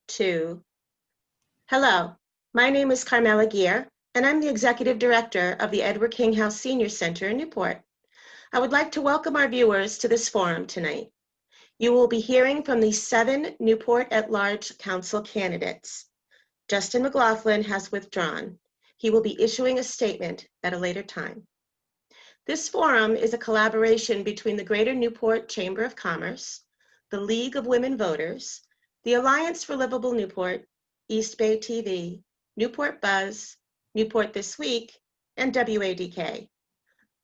2. Hello, my name is Carmella Geer, and I'm the Executive Director of the Edward King House Senior Center in Newport. I would like to welcome our viewers to this forum tonight. You will be hearing from the 7 Newport at-large council candidates. Justin McLaughlin has withdrawn. He will be issuing a statement at a later time. This forum is a collaboration between the Greater Newport Chamber of Commerce, the League of Women Voters, the Alliance for Livable Newport, East Bay TV, Newport Buzz, Newport This Week, and WADK.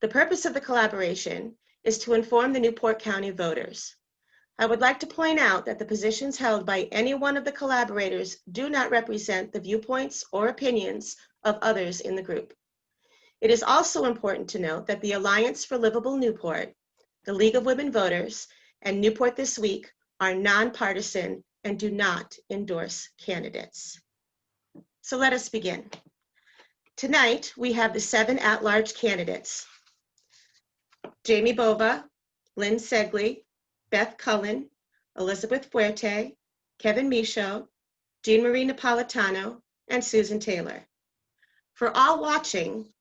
The purpose of the collaboration is to inform the Newport County voters. I would like to point out that the positions held by any one of the collaborators do not represent the viewpoints or opinions of others in the group. It is also important to note that the Alliance for Livable Newport, the League of Women Voters, and Newport This Week are nonpartisan and do not endorse candidates. So let us begin. Tonight, we have the 7 at-large candidates: Jamie Bova, Lynn Segley, Beth Cullen, Elizabeth Fuerte, Kevin Michaud, Jeanne-Marie Napolitano, and Susan Taylor. For all watching,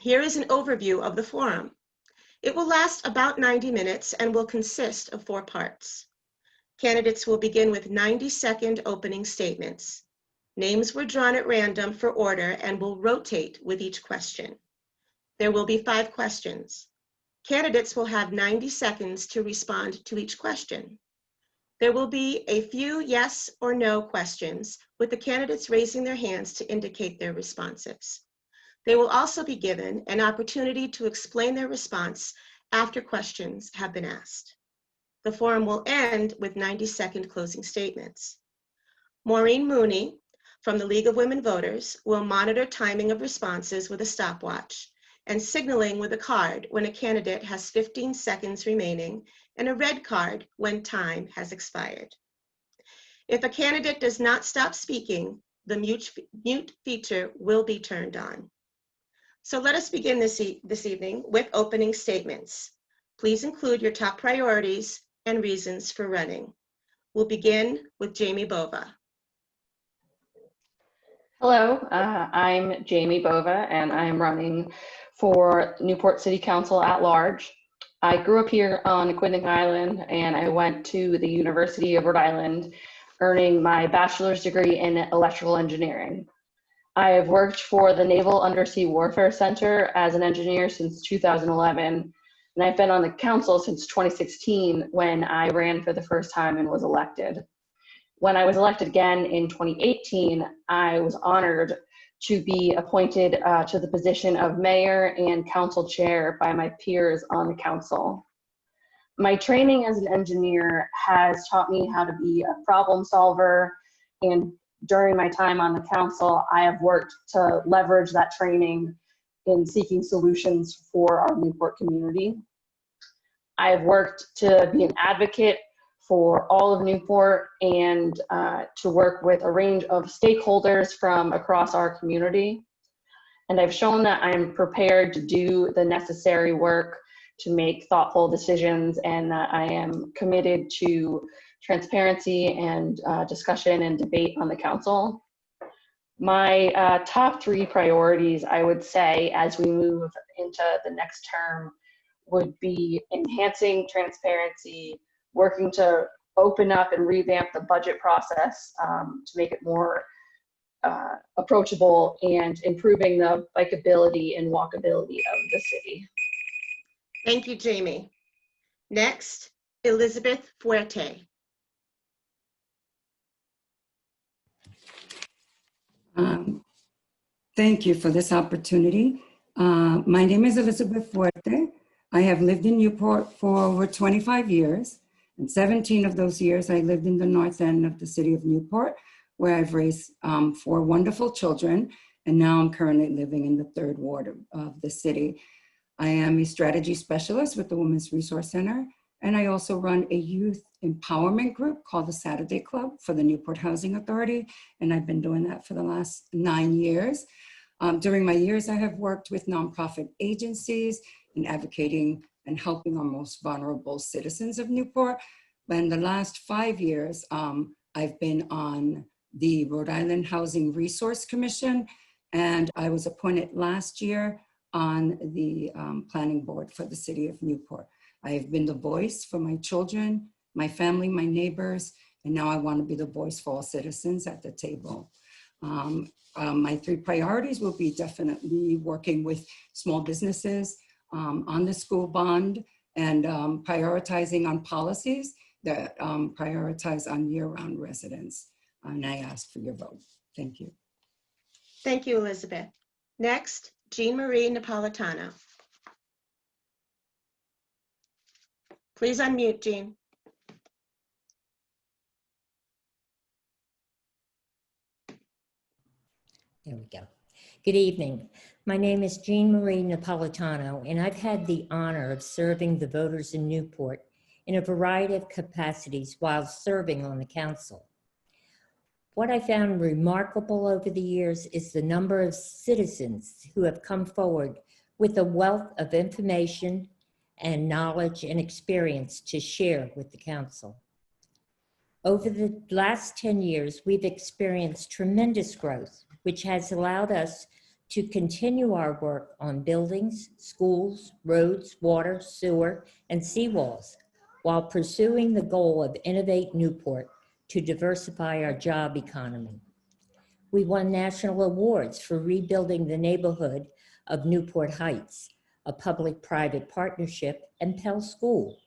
here is an overview of the forum. It will last about 90 minutes and will consist of 4 parts. Candidates will begin with 90-second opening statements. Names were drawn at random for order and will rotate with each question. There will be 5 questions. Candidates will have 90 seconds to respond to each question. There will be a few yes or no questions, with the candidates raising their hands to indicate their responses. They will also be given an opportunity to explain their response after questions have been asked. The forum will end with 90-second closing statements. Maureen Mooney from the League of Women Voters will monitor timing of responses with a stopwatch and signaling with a card when a candidate has 15 seconds remaining and a red card when time has expired. If a candidate does not stop speaking, the mute feature will be turned on. So let us begin this evening with opening statements. Please include your top priorities and reasons for running. We'll begin with Jamie Bova. Hello, I'm Jamie Bova, and I'm running for Newport City Council at large. I grew up here on Aquidneck Island, and I went to the University of Rhode Island, earning my bachelor's degree in electrical engineering. I have worked for the Naval Undersea Warfare Center as an engineer since 2011, and I've been on the council since 2016 when I ran for the first time and was elected. When I was elected again in 2018, I was honored to be appointed to the position of mayor and council chair by my peers on the council. My training as an engineer has taught me how to be a problem solver, and during my time on the council, I have worked to leverage that training in seeking solutions for our Newport community. I have worked to be an advocate for all of Newport and to work with a range of stakeholders from across our community. And I've shown that I'm prepared to do the necessary work to make thoughtful decisions, and that I am committed to transparency and discussion and debate on the council. My top 3 priorities, I would say, as we move into the next term would be enhancing transparency, working to open up and revamp the budget process to make it more approachable, and improving the bikeability and walkability of the city. Thank you, Jamie. Next, Elizabeth Fuerte. Thank you for this opportunity. My name is Elizabeth Fuerte. I have lived in Newport for over 25 years, and 17 of those years I lived in the north end of the city of Newport, where I've raised 4 wonderful children, and now I'm currently living in the 3rd ward of the city. I am a strategy specialist with the Women's Resource Center, and I also run a youth empowerment group called the Saturday Club for the Newport Housing Authority, and I've been doing that for the last 9 years. During my years, I have worked with nonprofit agencies in advocating and helping our most vulnerable citizens of Newport. But in the last 5 years, I've been on the Rhode Island Housing Resource Commission, and I was appointed last year on the planning board for the city of Newport. I have been the voice for my children, my family, my neighbors, and now I want to be the voice for all citizens at the table. My 3 priorities will be definitely working with small businesses on the school bond and prioritizing on policies that prioritize on year-round residents. And I ask for your vote. Thank you. Thank you, Elizabeth. Next, Jeanne-Marie Napolitano. Please unmute, Jean. There we go. Good evening. My name is Jeanne-Marie Napolitano, and I've had the honor of serving the voters in Newport in a variety of capacities while serving on the council. What I found remarkable over the years is the number of citizens who have come forward with a wealth of information and knowledge and experience to share with the council. Over the last 10 years, we've experienced tremendous growth, which has allowed us to continue our work on buildings, schools, roads, water, sewer, and seawalls, while pursuing the goal of Innovate Newport to diversify our job economy. We won national awards for rebuilding the neighborhood of Newport Heights, a public-private partnership, and Pell School.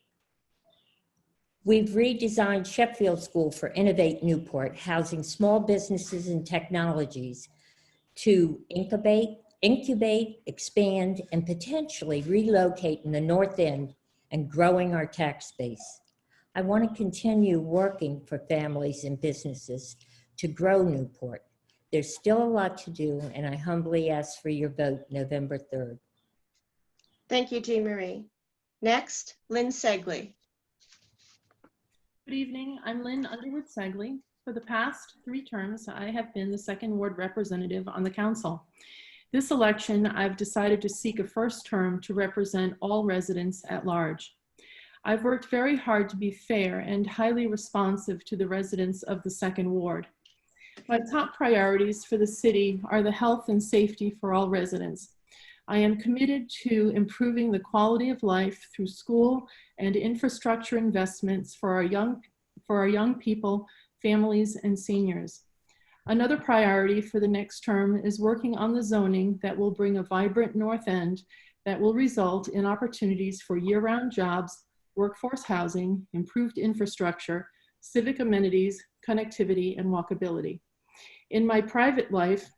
We've redesigned Sheffield School for Innovate Newport, housing small businesses and technologies to incubate, expand, and potentially relocate in the North End and growing our tax base. I want to continue working for families and businesses to grow Newport. There's still a lot to do, and I humbly ask for your vote November 3rd. Thank you, Jeanne-Marie. Next, Lynn Segley. Good evening. I'm Lynn Underwood Ceglie. For the past 3 terms, I have been the 2nd Ward representative on the council. This election, I've decided to seek a 1st term to represent all residents at large. I've worked very hard to be fair and highly responsive to the residents of the 2nd Ward. My top priorities for the city are the health and safety for all residents. I am committed to improving the quality of life through school and infrastructure investments for our young people, families, and seniors. Another priority for the next term is working on the zoning that will bring a vibrant North End that will result in opportunities for year-round jobs, workforce housing, improved infrastructure, civic amenities, connectivity, and walkability. In my private life,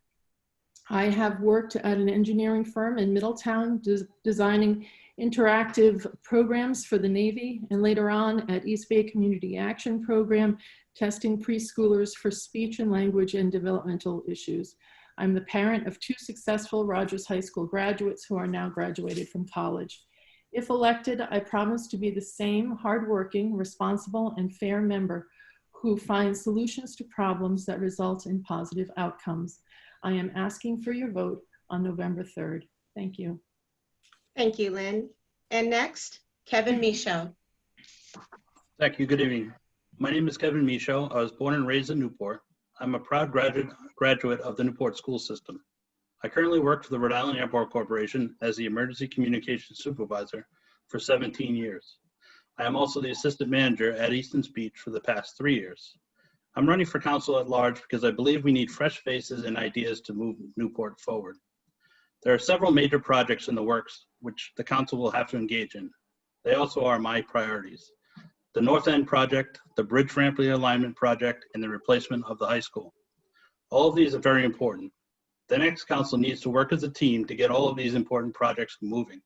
I have worked at an engineering firm in Middletown, designing interactive programs for the Navy, and later on at East Bay Community Action Program, testing preschoolers for speech and language and developmental issues. I'm the parent of 2 successful Rogers High School graduates who are now graduated from college. If elected, I promise to be the same hardworking, responsible, and fair member who finds solutions to problems that result in positive outcomes. I am asking for your vote on November 3rd. Thank you. Thank you, Lynn. And next, Kevin Michaud. Thank you. Good evening. My name is Kevin Michaud. I was born and raised in Newport. I'm a proud graduate of the Newport school system. I currently work for the Rhode Island Airport Corporation as the Emergency Communications Supervisor for 17 years. I am also the Assistant Manager at Easton Speech for the past 3 years. I'm running for council at large because I believe we need fresh faces and ideas to move Newport forward. There are several major projects in the works which the council will have to engage in. They also are my priorities. The North End project, the bridge ramp realignment project, and the replacement of the high school. All of these are very important. The next council needs to work as a team to get all of these important projects moving.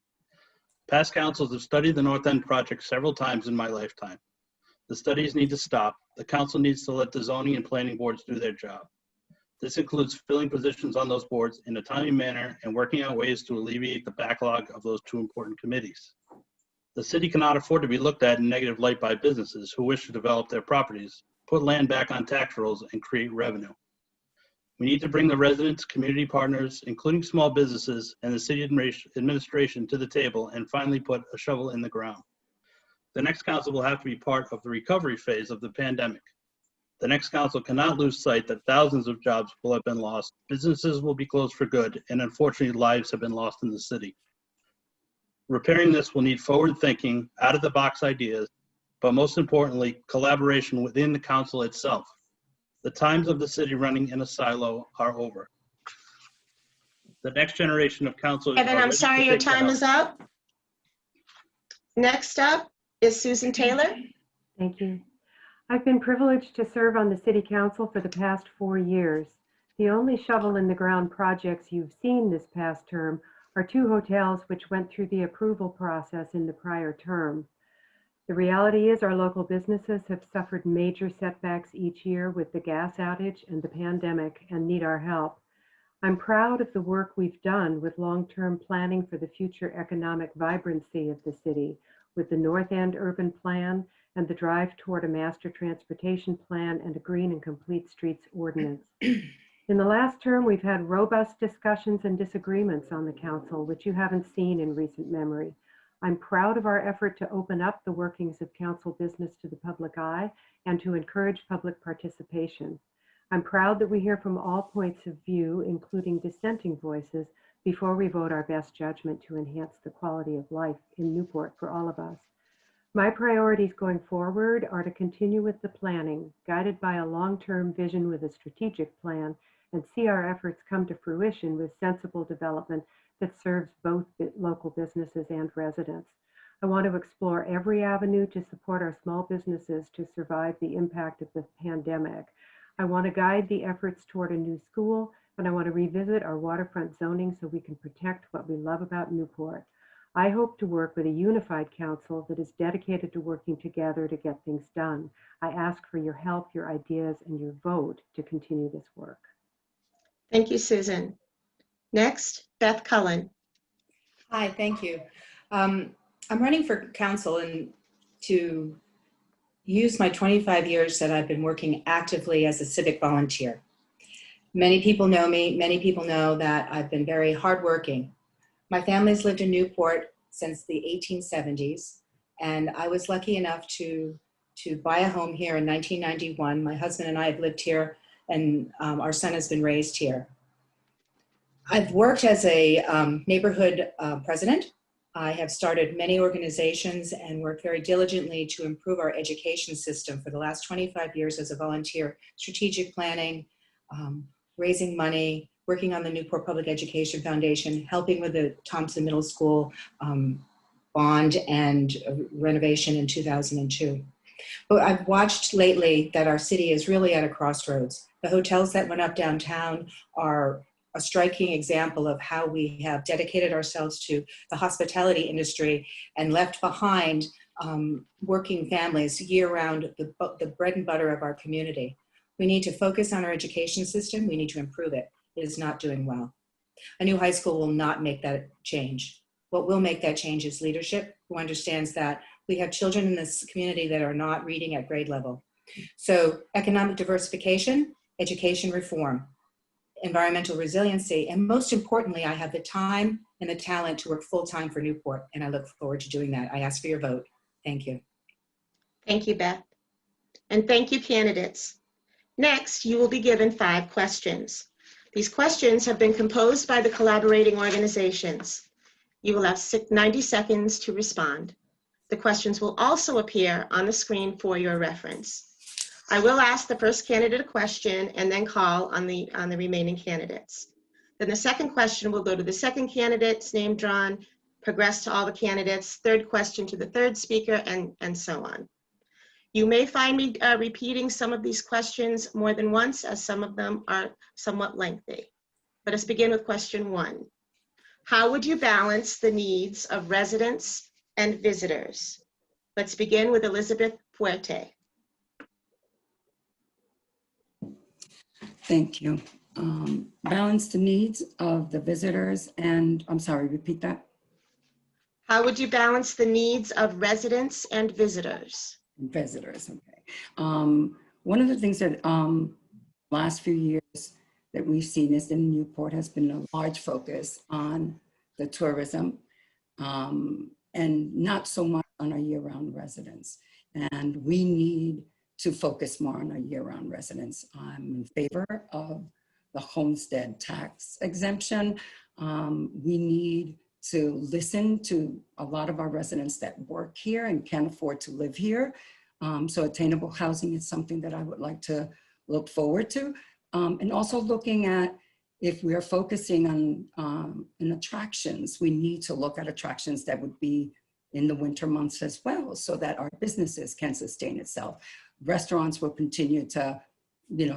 Past councils have studied the North End project several times in my lifetime. The studies need to stop. The council needs to let the zoning and planning boards do their job. This includes filling positions on those boards in a timely manner and working out ways to alleviate the backlog of those 2 important committees. The city cannot afford to be looked at in negative light by businesses who wish to develop their properties, put land back on tax rolls, and create revenue. We need to bring the residents, community partners, including small businesses, and the city administration to the table and finally put a shovel in the ground. The next council will have to be part of the recovery phase of the pandemic. The next council cannot lose sight that thousands of jobs will have been lost, businesses will be closed for good, and unfortunately lives have been lost in the city. Repairing this will need forward thinking, out of the box ideas, but most importantly, collaboration within the council itself. The times of the city running in a silo are over. The next generation of councilors Kevin, are I'm ready sorry, to your take the time helm. is up. Next up is Susan Taylor. Thank you. I've been privileged to serve on the City Council for the past 4 years. The only shovel in the ground projects you've seen this past term are 2 hotels which went through the approval process in the prior term. The reality is our local businesses have suffered major setbacks each year with the gas outage and the pandemic and need our help. I'm proud of the work we've done with long-term planning for the future economic vibrancy of the city, with the North End Urban Plan and the drive toward a master transportation plan and a green and complete streets ordinance. In the last term, we've had robust discussions and disagreements on the council, which you haven't seen in recent memory. I'm proud of our effort to open up the workings of council business to the public eye and to encourage public participation. I'm proud that we hear from all points of view, including dissenting voices, before we vote our best judgment to enhance the quality of life in Newport for all of us. My priorities going forward are to continue with the planning, guided by a long-term vision with a strategic plan, and see our efforts come to fruition with sensible development that serves both local businesses and residents. I want to explore every avenue to support our small businesses to survive the impact of the pandemic. I want to guide the efforts toward a new school, and I want to revisit our waterfront zoning so we can protect what we love about Newport. I hope to work with a unified council that is dedicated to working together to get things done. I ask for your help, your ideas, and your vote to continue this work. Thank you, Susan. Next, Beth Cullen. Hi, thank you. I'm running for council and to use my 25 years that I've been working actively as a civic volunteer. Many people know me. Many people know that I've been very hardworking. My family's lived in Newport since the 1870s, and I was lucky enough to buy a home here in 1991. My husband and I have lived here, and our son has been raised here. I've worked as a neighborhood president. I have started many organizations and worked very diligently to improve our education system for the last 25 years as a volunteer, strategic planning, raising money, working on the Newport Public Education Foundation, helping with the Thompson Middle School bond and renovation in 2002. But I've watched lately that our city is really at a crossroads. The hotels that went up downtown are a striking example of how we have dedicated ourselves to the hospitality industry and left behind working families year-round, the bread and butter of our community. We need to focus on our education system. We need to improve it. It is not doing well. A new high school will not make that change. What will make that change is leadership who understands that we have children in this community that are not reading at grade level. So economic diversification, education reform, environmental resiliency, and most importantly, I have the time and the talent to work full-time for Newport, and I look forward to doing that. I ask for your vote. Thank you. Thank you, Beth. And thank you, candidates. Next, you will be given 5 questions. These questions have been composed by the collaborating organizations. You will have 90 seconds to respond. The questions will also appear on the screen for your reference. I will ask the first candidate a question and then call on the remaining candidates. Then the second question will go to the second candidate's name drawn, progress to all the candidates, third question to the third speaker, and so on. You may find me repeating some of these questions more than once, as some of them are somewhat lengthy. Let us begin with question 1. How would you balance the needs of residents and visitors? Let's begin with Elizabeth Fuerte. Thank you. Balance the needs of the visitors and, I'm sorry, repeat that. How would you balance the needs of residents and visitors? Visitors, okay. One of the things that last few years that we've seen is in Newport has been a large focus on the tourism and not so much on our year-round residents. And we need to focus more on our year-round residents. I'm in favor of the homestead tax exemption. We need to listen to a lot of our residents that work here and can't afford to live here. So attainable housing is something that I would like to look forward to. And also looking at, if we are focusing on in attractions, we need to look at attractions that would be in the winter months as well, so that our businesses can sustain itself. Restaurants will continue to,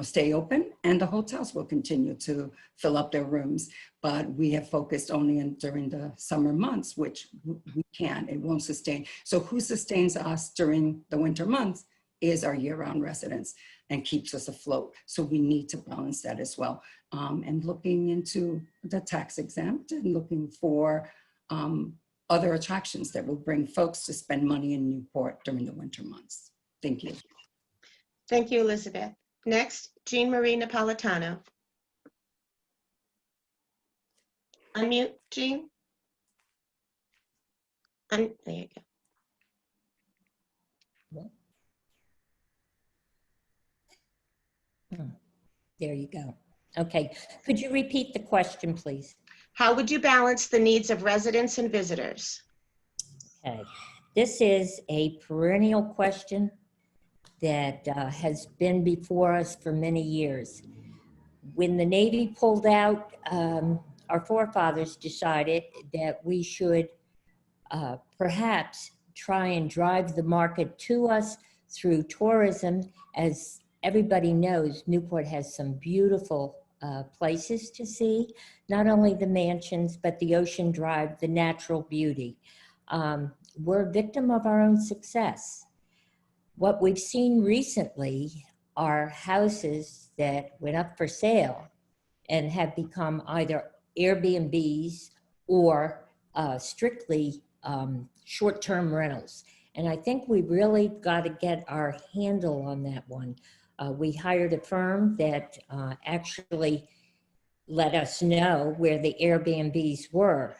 stay open, and the hotels will continue to fill up their rooms. But we have focused only during the summer months, which we can't, it won't sustain. So who sustains us during the winter months is our year-round residents and keeps us afloat. So we need to balance that as well. And looking into the tax exempt and looking for other attractions that will bring folks to spend money in Newport during the winter months. Thank you. Thank you, Elizabeth. Next, Jeanne-Marie Napolitano. Unmute, Jean. There you go. There you go. Okay, could you repeat the question, please? How would you balance the needs of residents and visitors? Okay, this is a perennial question that has been before us for many years. When the Navy pulled out, our forefathers decided that we should perhaps try and drive the market to us through tourism. As everybody knows, Newport has some beautiful places to see, not only the mansions, but the Ocean Drive, the natural beauty. We're a victim of our own success. What we've seen recently are houses that went up for sale and have become either Airbnbs or strictly short-term rentals. And I think we really got to get our handle on that one. We hired a firm that actually let us know where the Airbnbs were.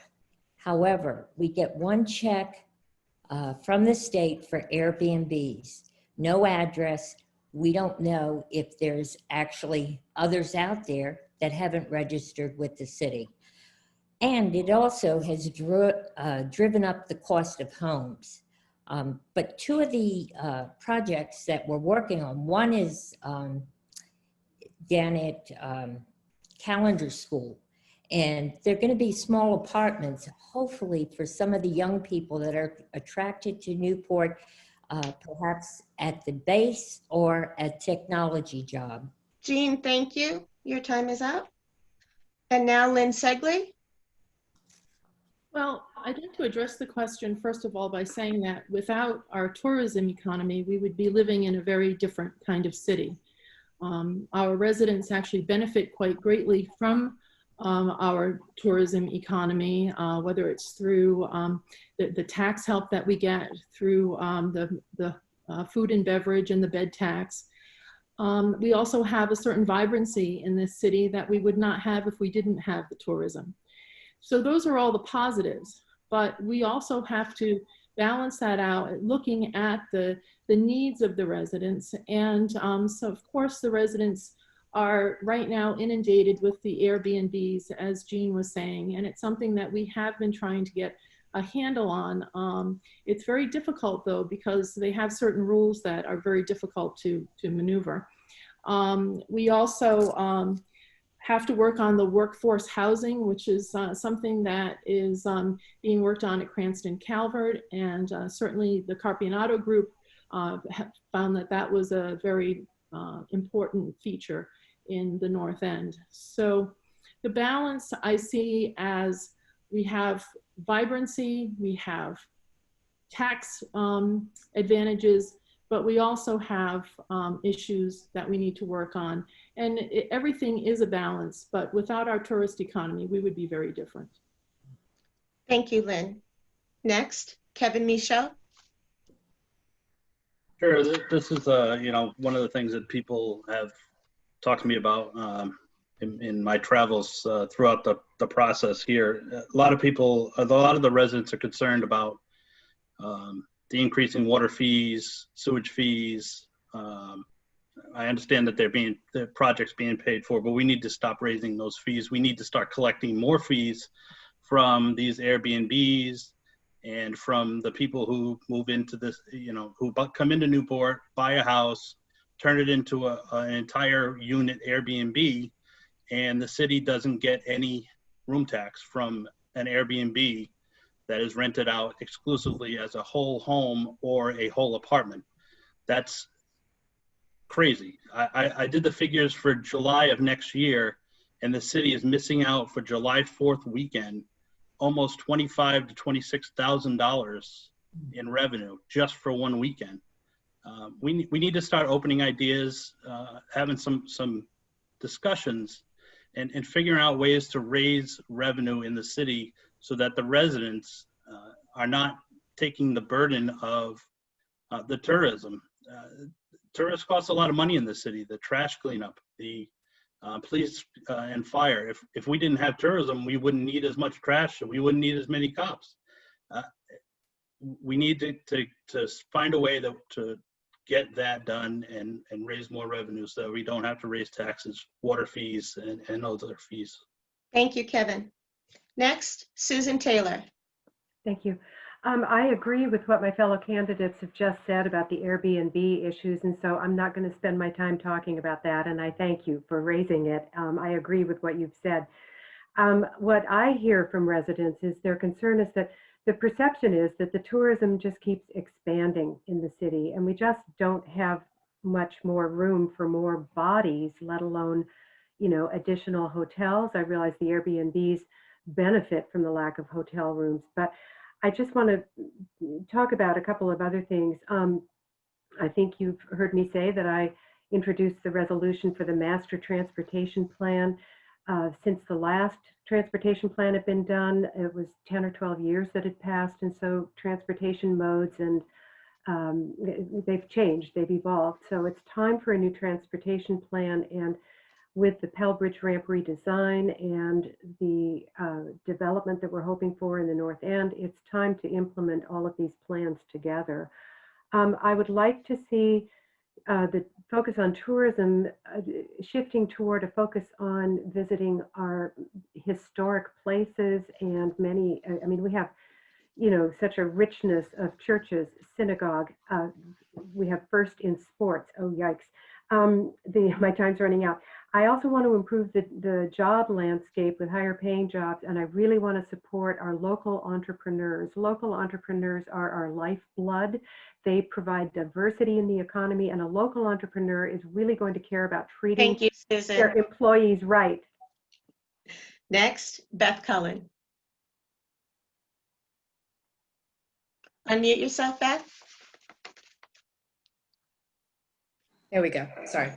However, we get one check from the state for Airbnbs, no address. We don't know if there's actually others out there that haven't registered with the city. And it also has driven up the cost of homes. But two of the projects that we're working on, one is down at Calendar School. And they're going to be small apartments, hopefully for some of the young people that are attracted to Newport, perhaps at the base or a technology job. Jean, thank you. Your time is up. And now Lynn Segley. Well, I'd like to address the question, first of all, by saying that without our tourism economy, we would be living in a very different kind of city. Our residents actually benefit quite greatly from our tourism economy, whether it's through the tax help that we get through the food and beverage and the bed tax. We also have a certain vibrancy in this city that we would not have if we didn't have the tourism. So those are all the positives, but we also have to balance that out, looking at the needs of the residents. And so of course the residents are right now inundated with the Airbnbs, as Jean was saying, and it's something that we have been trying to get a handle on. It's very difficult though, because they have certain rules that are very difficult to maneuver. We also have to work on the workforce housing, which is something that is being worked on at Cranston Calvert, and certainly the Carpianato group found that that was a very important feature in the North End. So the balance I see as we have vibrancy, we have tax advantages, but we also have issues that we need to work on. And everything is a balance, but without our tourist economy, we would be very different. Thank you, Lynn. Next, Kevin Michaud. Sure, this is one of the things that people have talked to me about in my travels throughout the process here. A lot of the residents are concerned about the increasing water fees, sewage fees, I understand that the project's being paid for, but we need to stop raising those fees. We need to start collecting more fees from these Airbnbs and from the people who move into this, who come into Newport, buy a house, turn it into an entire unit Airbnb, and the city doesn't get any room tax from an Airbnb that is rented out exclusively as a whole home or a whole apartment. That's crazy. I did the figures for July of next year, and the city is missing out for July 4th weekend almost $25,000 to $26,000 in revenue just for one weekend. We need to start opening ideas, having some discussions, and figuring out ways to raise revenue in the city so that the residents are not taking the burden of the tourism. Tourists cost a lot of money in the city, the trash cleanup, the police and fire. If we didn't have tourism, we wouldn't need as much trash and we wouldn't need as many cops. We need to find a way to get that done and raise more revenue so that we don't have to raise taxes, water fees, and other fees. Thank you, Kevin. Next, Susan Taylor. Thank you. I agree with what my fellow candidates have just said about the Airbnb issues, and so I'm not going to spend my time talking about that, and I thank you for raising it. I agree with what you've said. What I hear from residents is their concern is that the perception is that the tourism just keeps expanding in the city, and we just don't have much more room for more bodies, let alone, additional hotels. I realize the Airbnbs benefit from the lack of hotel rooms, but I just want to talk about a couple of other things. I think you've heard me say that I introduced the resolution for the master transportation plan. Since the last transportation plan had been done, it was 10 or 12 years that had passed, and so transportation modes and they've changed, they've evolved. So it's time for a new transportation plan, and with the Pell Bridge ramp redesign and the development that we're hoping for in the North End, it's time to implement all of these plans together. I would like to see the focus on tourism shifting toward a focus on visiting our historic places, and many, we have, such a richness of churches, synagogue, we have first in sports, oh yikes. My time's running out. I also want to improve the job landscape with higher paying jobs, and I really want to support our local entrepreneurs. Local entrepreneurs are our lifeblood. They provide diversity in the economy, and a local entrepreneur is really going to care about treating Thank you, Susan. their employees right. Next, Beth Collins. Unmute yourself, Beth. There we go. Sorry.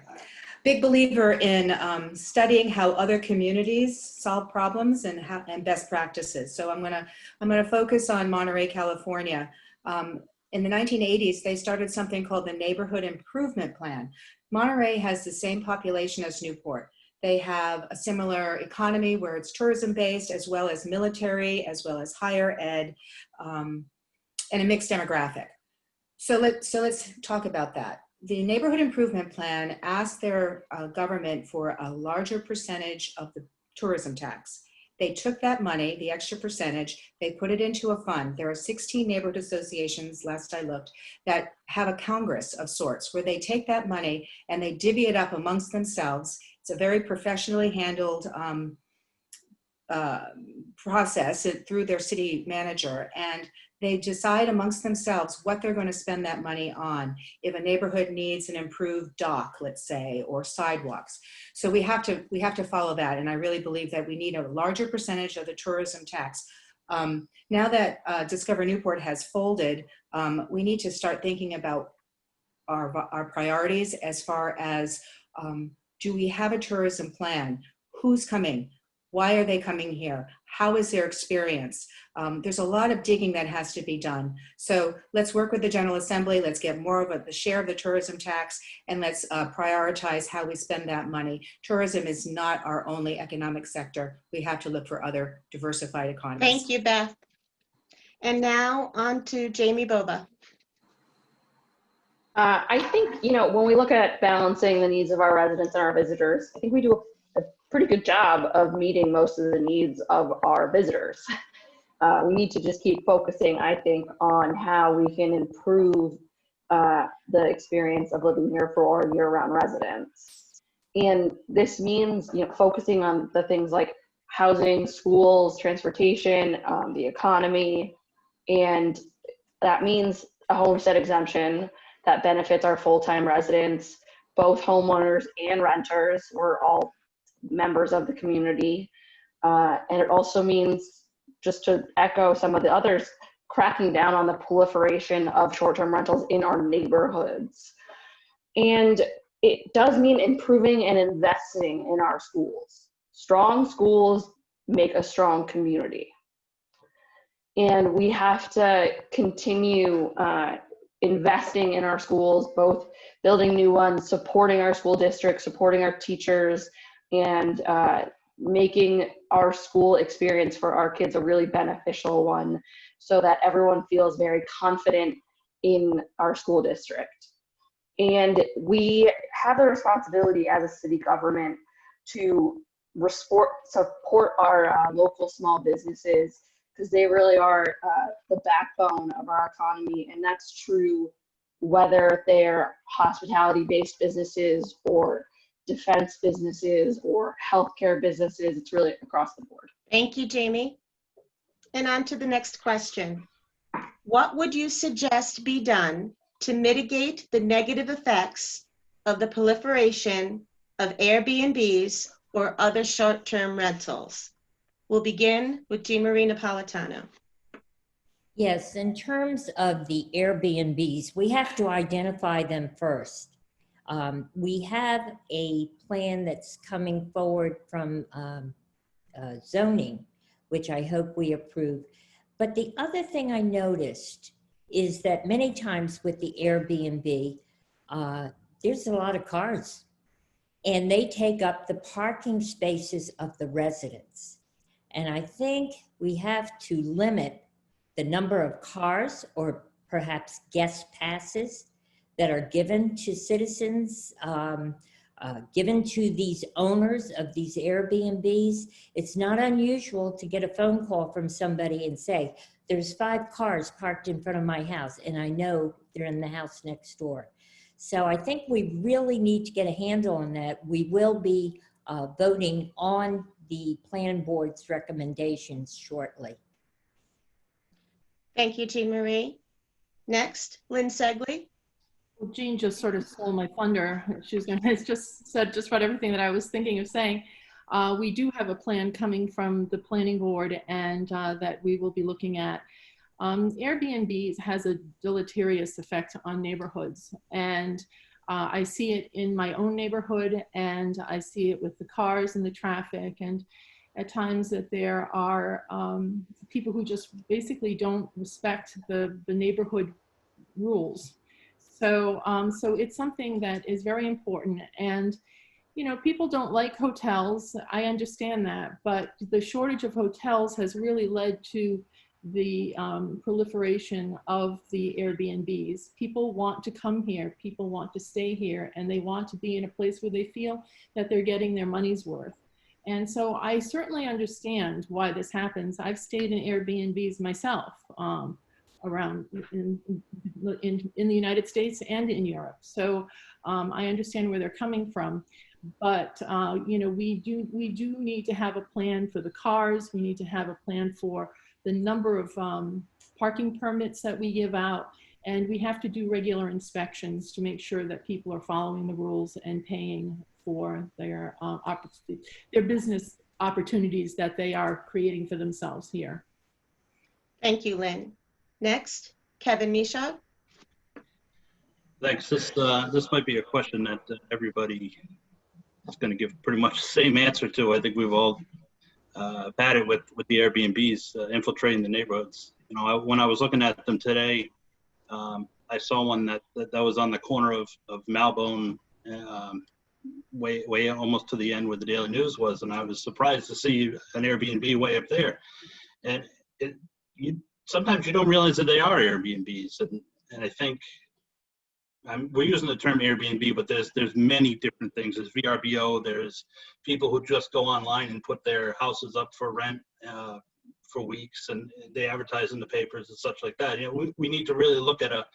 Big believer in studying how other communities solve problems and best practices. So I'm gonna focus on Monterey, California. In the 1980s, they started something called the Neighborhood Improvement Plan. Monterey has the same population as Newport. They have a similar economy where it's tourism-based, as well as military, as well as higher ed, and a mixed demographic. So let's talk about that. The Neighborhood Improvement Plan asked their government for a larger percentage of the tourism tax. They took that money, the extra percentage, they put it into a fund. There are 16 neighborhood associations, last I looked, that have a congress of sorts where they take that money and they divvy it up amongst themselves. It's a very professionally handled process through their city manager, and they decide amongst themselves what they're going to spend that money on. If a neighborhood needs an improved dock, let's say, or sidewalks. So we have to follow that, and I really believe that we need a larger percentage of the tourism tax. Now that Discover Newport has folded, we need to start thinking about our priorities as far as, do we have a tourism plan? Who's coming? Why are they coming here? How is their experience? There's a lot of digging that has to be done. So let's work with the General Assembly. Let's get more of the share of the tourism tax, and let's prioritize how we spend that money. Tourism is not our only economic sector. We have to look for other diversified economies. Thank you, Beth. And now on to Jamie Bova. I think, when we look at balancing the needs of our residents and our visitors, I think we do a pretty good job of meeting most of the needs of our visitors. We need to just keep focusing, I think, on how we can improve the experience of living here for our year-round residents. And this means, focusing on the things like housing, schools, transportation, the economy, and that means a homestead exemption that benefits our full-time residents, both homeowners and renters. We're all members of the community. And it also means, just to echo some of the others, cracking down on the proliferation of short-term rentals in our neighborhoods. And it does mean improving and investing in our schools. Strong schools make a strong community. And we have to continue investing in our schools, both building new ones, supporting our school district, supporting our teachers, and making our school experience for our kids a really beneficial one so that everyone feels very confident in our school district. And we have the responsibility as a city government to support our local small businesses, because they really are the backbone of our economy. And that's true whether they're hospitality-based businesses or defense businesses or healthcare businesses. It's really across the board. Thank you, Jamie. And on to the next question. What would you suggest be done to mitigate the negative effects of the proliferation of Airbnbs or other short-term rentals? We'll begin with Jeanne-Marie Napolitano. Yes, in terms of the Airbnbs, we have to identify them first. We have a plan that's coming forward from zoning, which I hope we approve. But the other thing I noticed is that many times with the Airbnb, there's a lot of cars, and they take up the parking spaces of the residents. And I think we have to limit the number of cars or perhaps guest passes that are given to citizens, given to these owners of these Airbnbs. It's not unusual to get a phone call from somebody and say, there's 5 cars parked in front of my house, and I know they're in the house next door. So I think we really need to get a handle on that. We will be voting on the plan board's recommendations shortly. Thank you, Jeanne-Marie. Next, Lynn Segley. Well, Jean just sort of stole my thunder. She's just said just about everything that I was thinking of saying. We do have a plan coming from the planning board, and that we will be looking at. Airbnbs has a deleterious effect on neighborhoods, and I see it in my own neighborhood, and I see it with the cars and the traffic, and at times that there are people who just basically don't respect the neighborhood rules. So it's something that is very important. And people don't like hotels. I understand that, but the shortage of hotels has really led to the proliferation of the Airbnbs. People want to come here, people want to stay here, and they want to be in a place where they feel that they're getting their money's worth. And so I certainly understand why this happens. I've stayed in Airbnbs myself around in the United States and in Europe. So I understand where they're coming from. But we do need to have a plan for the cars. We need to have a plan for the number of parking permits that we give out, and we have to do regular inspections to make sure that people are following the rules and paying for their business opportunities that they are creating for themselves here. Thank you, Lynn. Next, Kevin Michaud. Thanks. This might be a question that everybody is going to give pretty much the same answer to. I think we've all had it with the Airbnbs infiltrating the neighborhoods. When I was looking at them today, I saw one that was on the corner of Malbone, way almost to the end where the Daily News was, and I was surprised to see an Airbnb way up there. And sometimes you don't realize that they are Airbnbs, and I think we're using the term Airbnb, but there's many different things. There's VRBO. There's people who just go online and put their houses up for rent for weeks, and they advertise in the papers and such like that. We need to really look at a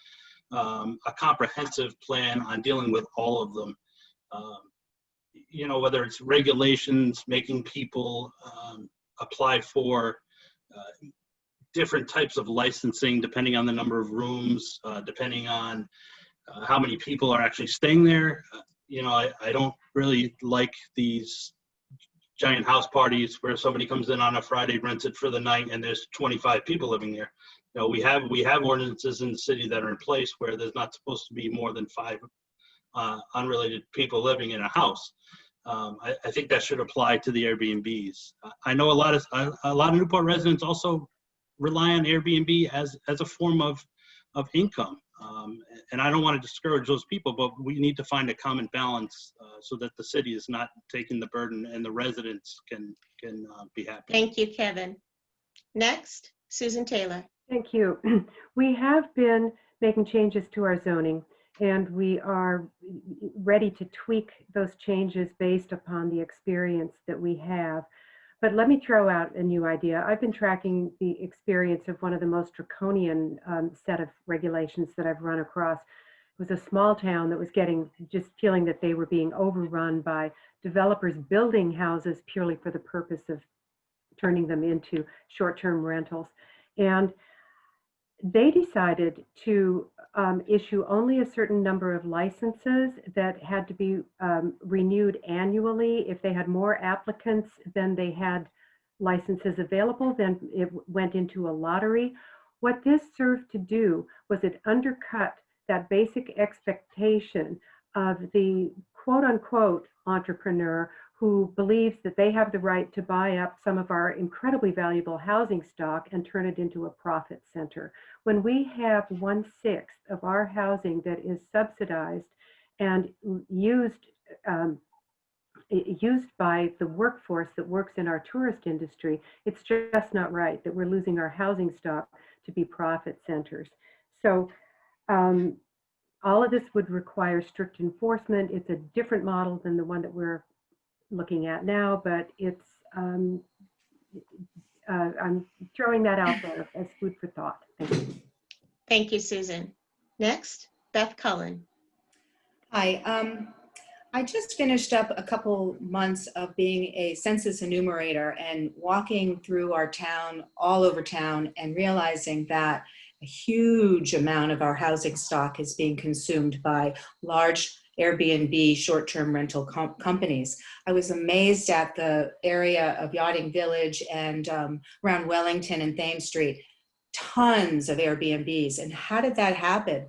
comprehensive plan on dealing with all of them. Whether it's regulations, making people apply for different types of licensing depending on the number of rooms, depending on how many people are actually staying there. I don't really like these giant house parties where somebody comes in on a Friday, rents it for the night, and there's 25 people living there. We have ordinances in the city that are in place where there's not supposed to be more than 5 unrelated people living in a house. I think that should apply to the Airbnbs. I know a lot of Newport residents also rely on Airbnb as a form of income. And I don't want to discourage those people, but we need to find a common balance so that the city is not taking the burden and the residents can be happy. Thank you, Kevin. Next, Susan Taylor. Thank you. We have been making changes to our zoning, and we are ready to tweak those changes based upon the experience that we have. But let me throw out a new idea. I've been tracking the experience of one of the most draconian set of regulations that I've run across. It was a small town that was just feeling that they were being overrun by developers building houses purely for the purpose of turning them into short-term rentals. And they decided to issue only a certain number of licenses that had to be renewed annually. If they had more applicants than they had licenses available, then it went into a lottery. What this served to do was it undercut that basic expectation of the quote unquote entrepreneur who believes that they have the right to buy up some of our incredibly valuable housing stock and turn it into a profit center. When we have 1/6 of our housing that is subsidized and used by the workforce that works in our tourist industry, it's just not right that we're losing our housing stock to be profit centers. So all of this would require strict enforcement. It's a different model than the one that we're looking at now, but it's I'm throwing that out there as food for thought. Thank you. Thank you, Susan. Next, Beth Collins. Hi, I just finished up a couple months of being a census enumerator and walking through our town, all over town, and realizing that a huge amount of our housing stock is being consumed by large Airbnb short-term rental companies. I was amazed at the area of Yachting Village and around Wellington and Thames Street, tons of Airbnbs. And how did that happen?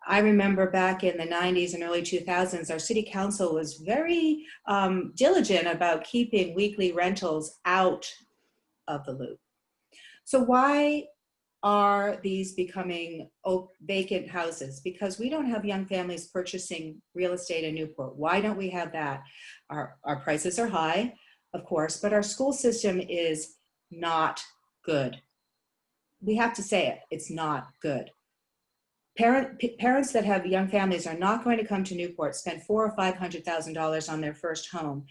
I remember back in the 90s and early 2000s, our city council was very diligent about keeping weekly rentals out of the loop. So why are these becoming vacant houses? Because we don't have young families purchasing real estate in Newport. Why don't we have that? Our prices are high, of course, but our school system is not good. We have to say it, it's not good. Parents that have young families are not going to come to Newport, spend $400,000 or $500,000 on their first home,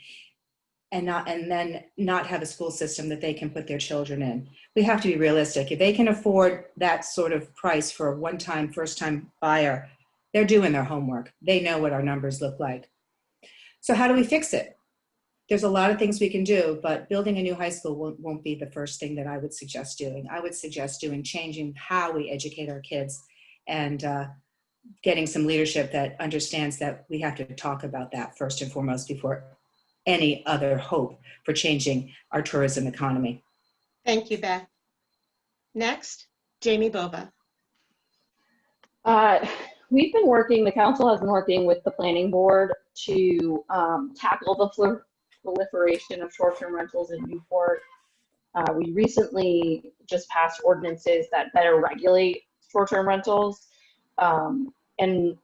and then not have a school system that they can put their children in. We have to be realistic. If they can afford that sort of price for a one-time, first-time buyer, they're doing their homework. They know what our numbers look like. So how do we fix it? There's a lot of things we can do, but building a new high school won't be the first thing that I would suggest doing. I would suggest changing how we educate our kids and getting some leadership that understands that we have to talk about that first and foremost before any other hope for changing our tourism economy. Thank you, Beth. Next, Jamie Bova. We've been working, the council has been working with the planning board to tackle the proliferation of short-term rentals in Newport. We recently just passed ordinances that better regulate short-term rentals. And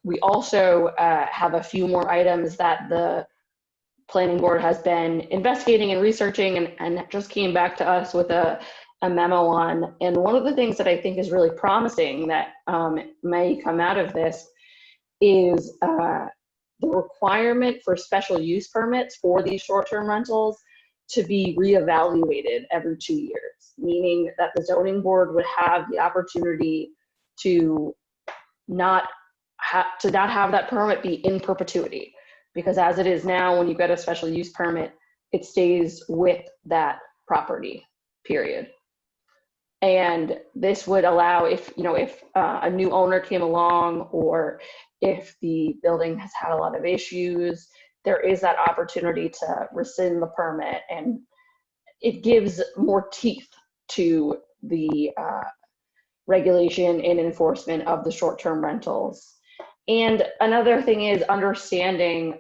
we also have a few more items that the planning board has been investigating and researching and just came back to us with a a memo on. And one of the things that I think is really promising that may come out of this is the requirement for special use permits for these short-term rentals to be reevaluated every 2 years, meaning that the zoning board would have the opportunity to not have that permit be in perpetuity. Because as it is now, when you get a special use permit, it stays with that property, period. And this would allow, if a new owner came along, or if the building has had a lot of issues, there is that opportunity to rescind the permit, and it gives more teeth to the regulation and enforcement of the short-term rentals. And another thing is understanding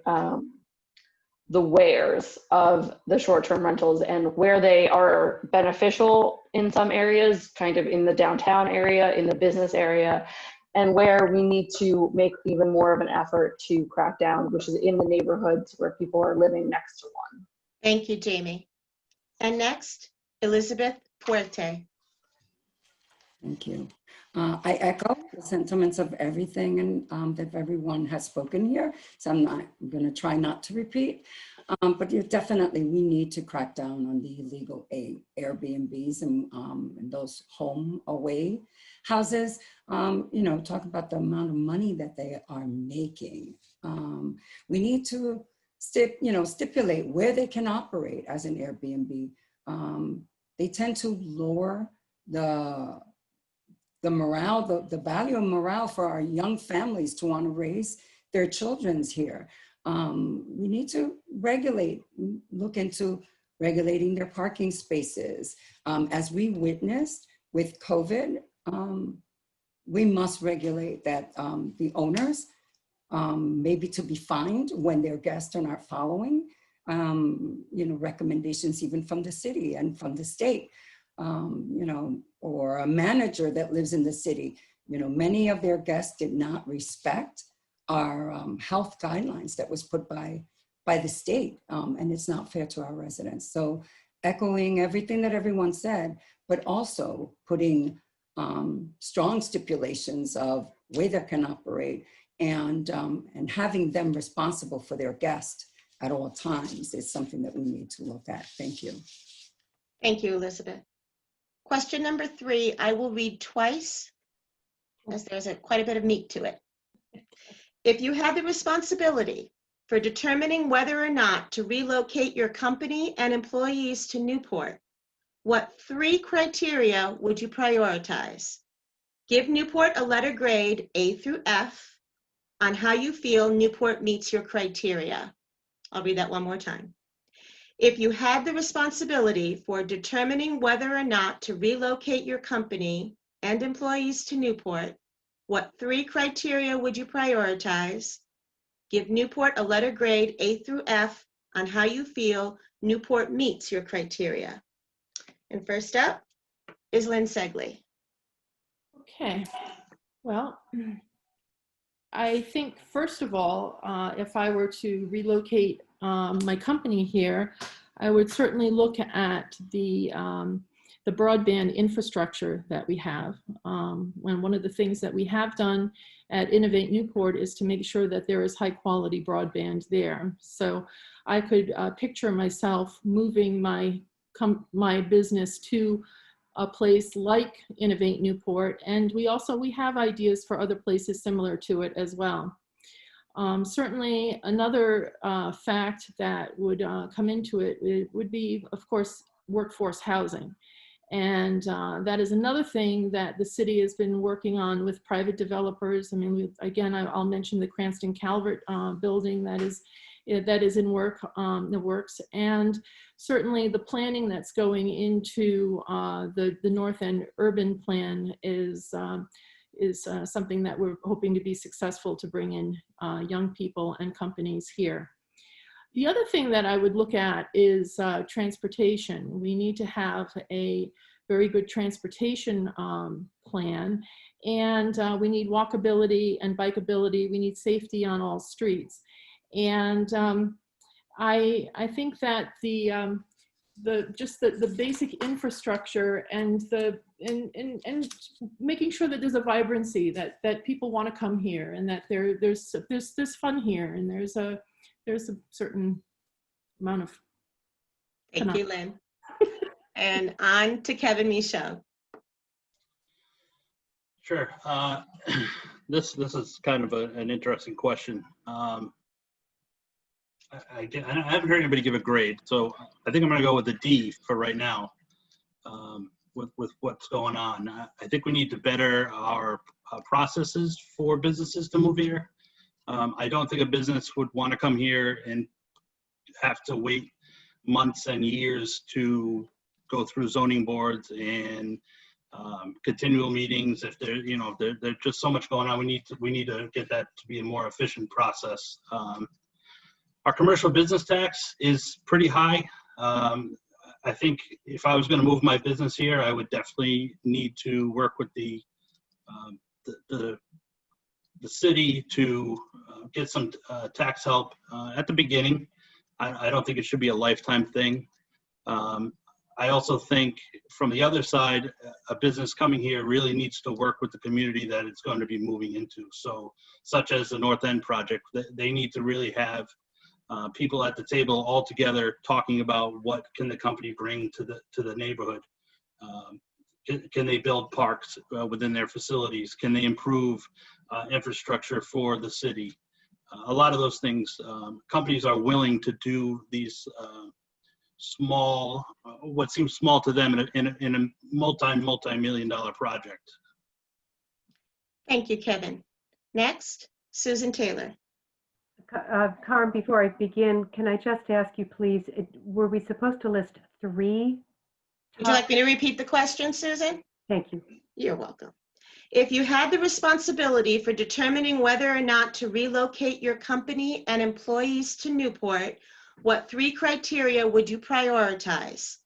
the wheres of the short-term rentals and where they are beneficial in some areas, kind of in the downtown area, in the business area, and where we need to make even more of an effort to crack down, which is in the neighborhoods where people are living next to one. Thank you, Jamie. And next, Elizabeth Fuerte. Thank you. I echo the sentiments of everything and that everyone has spoken here. So I'm going to try not to repeat, but definitely we need to crack down on the illegal Airbnbs and those home away houses. Talk about the amount of money that they are making. We need to stipulate where they can operate as an Airbnb. They tend to lower the morale, the value of morale for our young families to want to raise their children here. We need to look into regulating their parking spaces. As we witnessed with COVID, we must regulate that the owners, maybe to be fined when their guests are not following, recommendations even from the city and from the state. Or a manager that lives in the city. Many of their guests did not respect our health guidelines that was put by the state, and it's not fair to our residents. So echoing everything that everyone said, but also putting strong stipulations of way they can operate and having them responsible for their guests at all times is something that we need to look at. Thank you. Thank you, Elizabeth. Question number 3, I will read twice, as there's quite a bit of meat to it. If you had the responsibility for determining whether or not to relocate your company and employees to Newport, what 3 criteria would you prioritize? Give Newport a letter grade A through F on how you feel Newport meets your criteria. I'll read that one more time. If you had the responsibility for determining whether or not to relocate your company and employees to Newport, what 3 criteria would you prioritize? Give Newport a letter grade A through F on how you feel Newport meets your criteria. And first up is Lynn Segley. Okay, well, I think first of all, if I were to relocate my company here, I would certainly look at the broadband infrastructure that we have. And one of the things that we have done at Innovate Newport is to make sure that there is high quality broadband there. So I could picture myself moving my business to a place like Innovate Newport, and we have ideas for other places similar to it as well. Certainly another fact that would come into it would be, of course, workforce housing. And that is another thing that the city has been working on with private developers. I mean, I'll mention the Cranston Calvert building that is in the works, and certainly the planning that's going into the North End urban plan is something that we're hoping to be successful to bring in young people and companies here. The other thing that I would look at is transportation. We need to have a very good transportation plan, and we need walkability and bikeability. We need safety on all streets. And I think that just the basic infrastructure and and making sure that there's a vibrancy, that people want to come here, and that there's this fun here, and there's a certain amount of. Thank you, Lynn. And on to Kevin Michaud. Sure. This is kind of an interesting question. I haven't heard anybody give a grade, so I think I'm going to go with a D for right now. With what's going on, I think we need to better our processes for businesses to move here. I don't think a business would want to come here and have to wait months and years to go through zoning boards and continual meetings. If there's just so much going on, we need to get that to be a more efficient process. Our commercial business tax is pretty high. I think if I was going to move my business here, I would definitely need to work with the city to get some tax help at the beginning. I don't think it should be a lifetime thing. I also think from the other side, a business coming here really needs to work with the community that it's going to be moving into. So, such as the North End project, they need to really have people at the table all together talking about what can the company bring to the neighborhood. Can they build parks within their facilities? Can they improve infrastructure for the city? A lot of those things, companies are willing to do these small, what seems small to them in a multi-million dollar project. Thank you, Kevin. Next, Susan Taylor. Carm, before I begin, can I just ask you, please, were we supposed to list 3? Would you like me to repeat the question, Susan? Thank you. You're welcome. If you had the responsibility for determining whether or not to relocate your company and employees to Newport, what 3 criteria would you prioritize?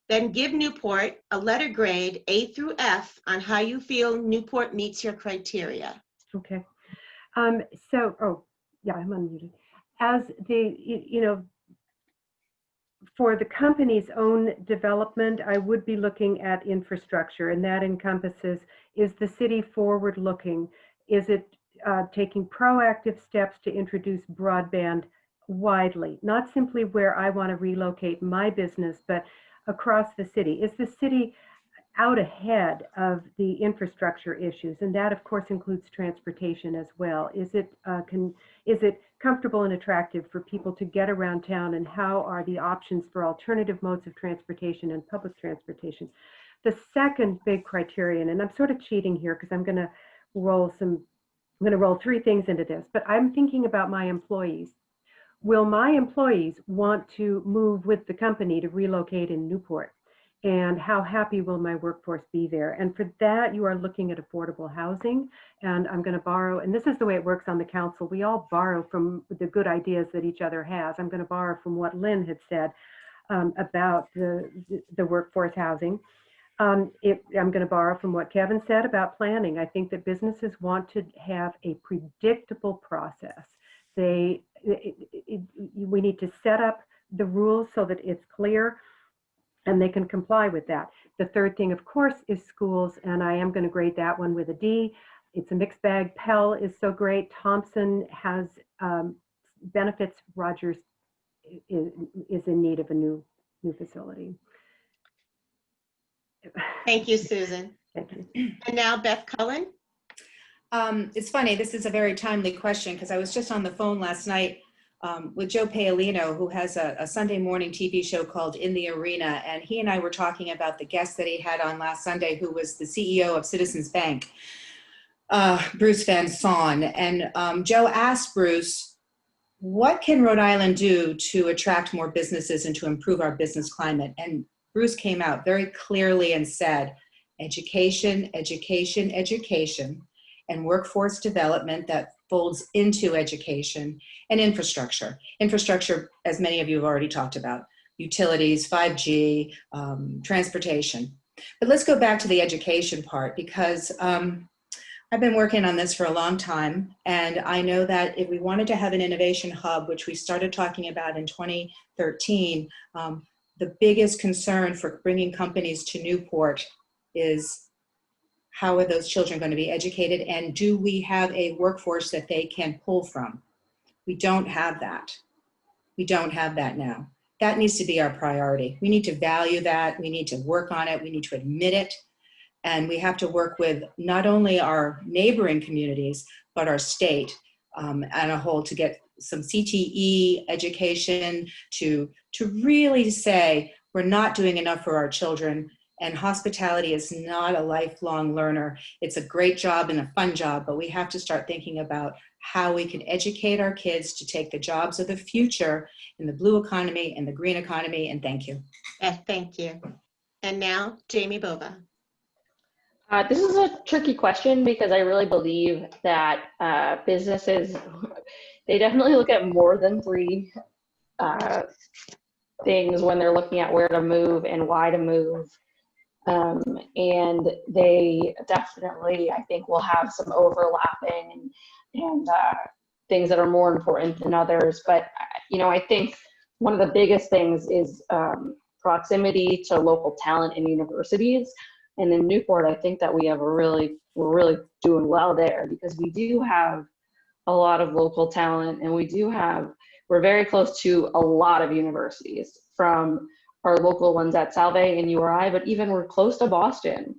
Then give Newport a letter grade A through F on how you feel Newport meets your criteria. Okay. Yeah, I'm unmuted. As for the company's own development, I would be looking at infrastructure, and that encompasses, is the city forward-looking? Is it taking proactive steps to introduce broadband widely, not simply where I want to relocate my business, but across the city? Is the city out ahead of the infrastructure issues? And that, of course, includes transportation as well. Is it comfortable and attractive for people to get around town, and how are the options for alternative modes of transportation and public transportation? The second big criterion, and I'm sort of cheating here because I'm going to roll 3 things into this, but I'm thinking about my employees. Will my employees want to move with the company to relocate in Newport? And how happy will my workforce be there? And for that, you are looking at affordable housing. And I'm going to borrow, and this is the way it works on the council. We all borrow from the good ideas that each other has. I'm going to borrow from what Lynn had said about the workforce housing. I'm going to borrow from what Kevin said about planning. I think that businesses want to have a predictable process. We need to set up the rules so that it's clear and they can comply with that. The third thing, of course, is schools, and I am going to grade that one with a D. It's a mixed bag. Pell is so great. Thompson has benefits. Rogers is in need of a new facility. Thank you, Susan. Thank you. And now Beth Cullen. It's funny, this is a very timely question because I was just on the phone last night with Joe Paolino, who has a Sunday morning TV show called In the Arena, and he and I were talking about the guest that he had on last Sunday, who was the CEO of Citizens Bank, Bruce Van Saun. And Joe asked Bruce, what can Rhode Island do to attract more businesses and to improve our business climate? And Bruce came out very clearly and said, education, education, education, and workforce development that folds into education, and infrastructure. Infrastructure, as many of you have already talked about, utilities, 5G, transportation. But let's go back to the education part, because I've been working on this for a long time, and I know that if we wanted to have an innovation hub, which we started talking about in 2013, the biggest concern for bringing companies to Newport is how are those children going to be educated, and do we have a workforce that they can pull from? We don't have that. We don't have that now. That needs to be our priority. We need to value that. We need to work on it. We need to admit it. And we have to work with not only our neighboring communities, but our state and a whole to get some CTE education to really say we're not doing enough for our children. And hospitality is not a lifelong learner. It's a great job and a fun job, but we have to start thinking about how we can educate our kids to take the jobs of the future in the blue economy and the green economy. And thank you. Beth, thank you. And now, Jamie Bova. This is a tricky question because I really believe that businesses, they definitely look at more than three things when they're looking at where to move and why to move. And they definitely, I think, will have some overlapping and things that are more important than others. But, you know, I think one of the biggest things is proximity to local talent in universities. And in Newport, I think that we're really doing well there because we do have a lot of local talent, and we're very close to a lot of universities, from our local ones at Salve and URI, but even we're close to Boston.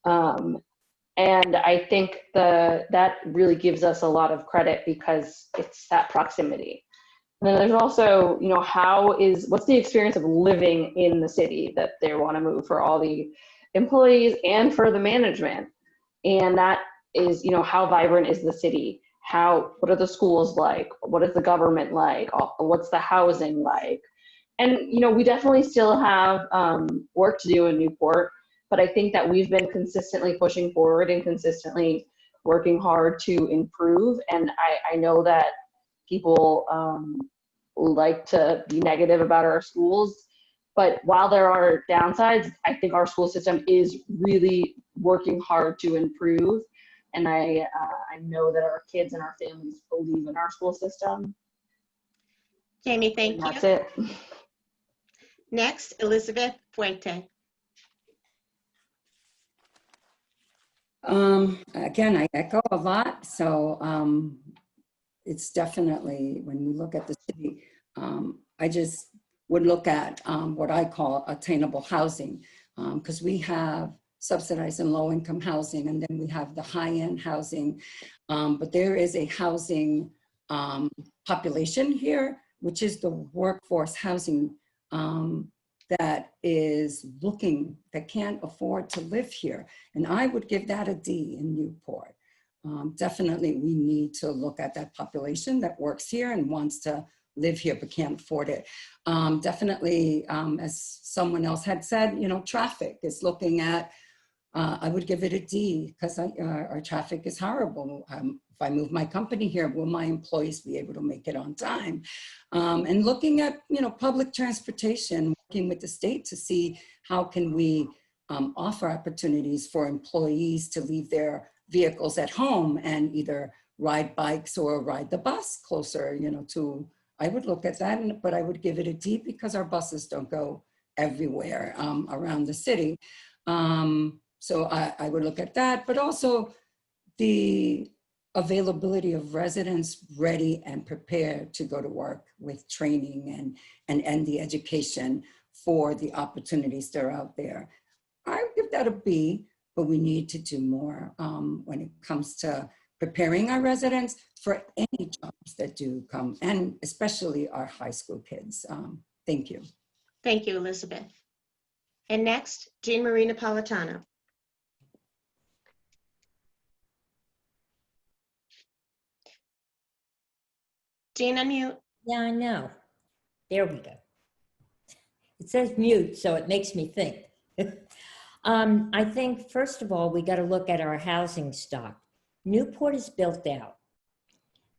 And I think that really gives us a lot of credit because it's that proximity. And then there's also, you know, what's the experience of living in the city that they want to move for all the employees and for the management. And that is, you know, how vibrant is the city? What are the schools like? What is the government like? What's the housing like? And, you know, we definitely still have work to do in Newport, but I think that we've been consistently pushing forward and consistently working hard to improve. And I know that people like to be negative about our schools, but while there are downsides, I think our school system is really working hard to improve. And I know that our kids and our families believe in our school system. Jamie, thank you. That's it. Next, Elizabeth Fuente. Again, I echo a lot. So it's definitely, when we look at the city, I just would look at what I call attainable housing, because we have subsidized and low-income housing, and then we have the high-end housing. But there is a housing population here, which is the workforce housing that can't afford to live here. And I would give that a D in Newport. Definitely, we need to look at that population that works here and wants to live here but can't afford it. Definitely, as someone else had said, you know, traffic is looking at, I would give it a D because our traffic is horrible. If I move my company here, will my employees be able to make it on time? And looking at, you know, public transportation, working with the state to see how can we offer opportunities for employees to leave their vehicles at home and either ride bikes or ride the bus closer, you know, to, I would look at that, but I would give it a D because our buses don't go everywhere around the city. So I would look at that, but also the availability of residents ready and prepared to go to work with training and the education for the opportunities that are out there. I would give that a B, but we need to do more when it comes to preparing our residents for any jobs that do come, and especially our high school kids. Thank you. Thank you, Elizabeth. And next, Jeanne-Marie Napolitano. Jean, unmute. Yeah, I know. There we go. It says mute, so it makes me think. I think, first of all, we got to look at our housing stock. Newport is built out.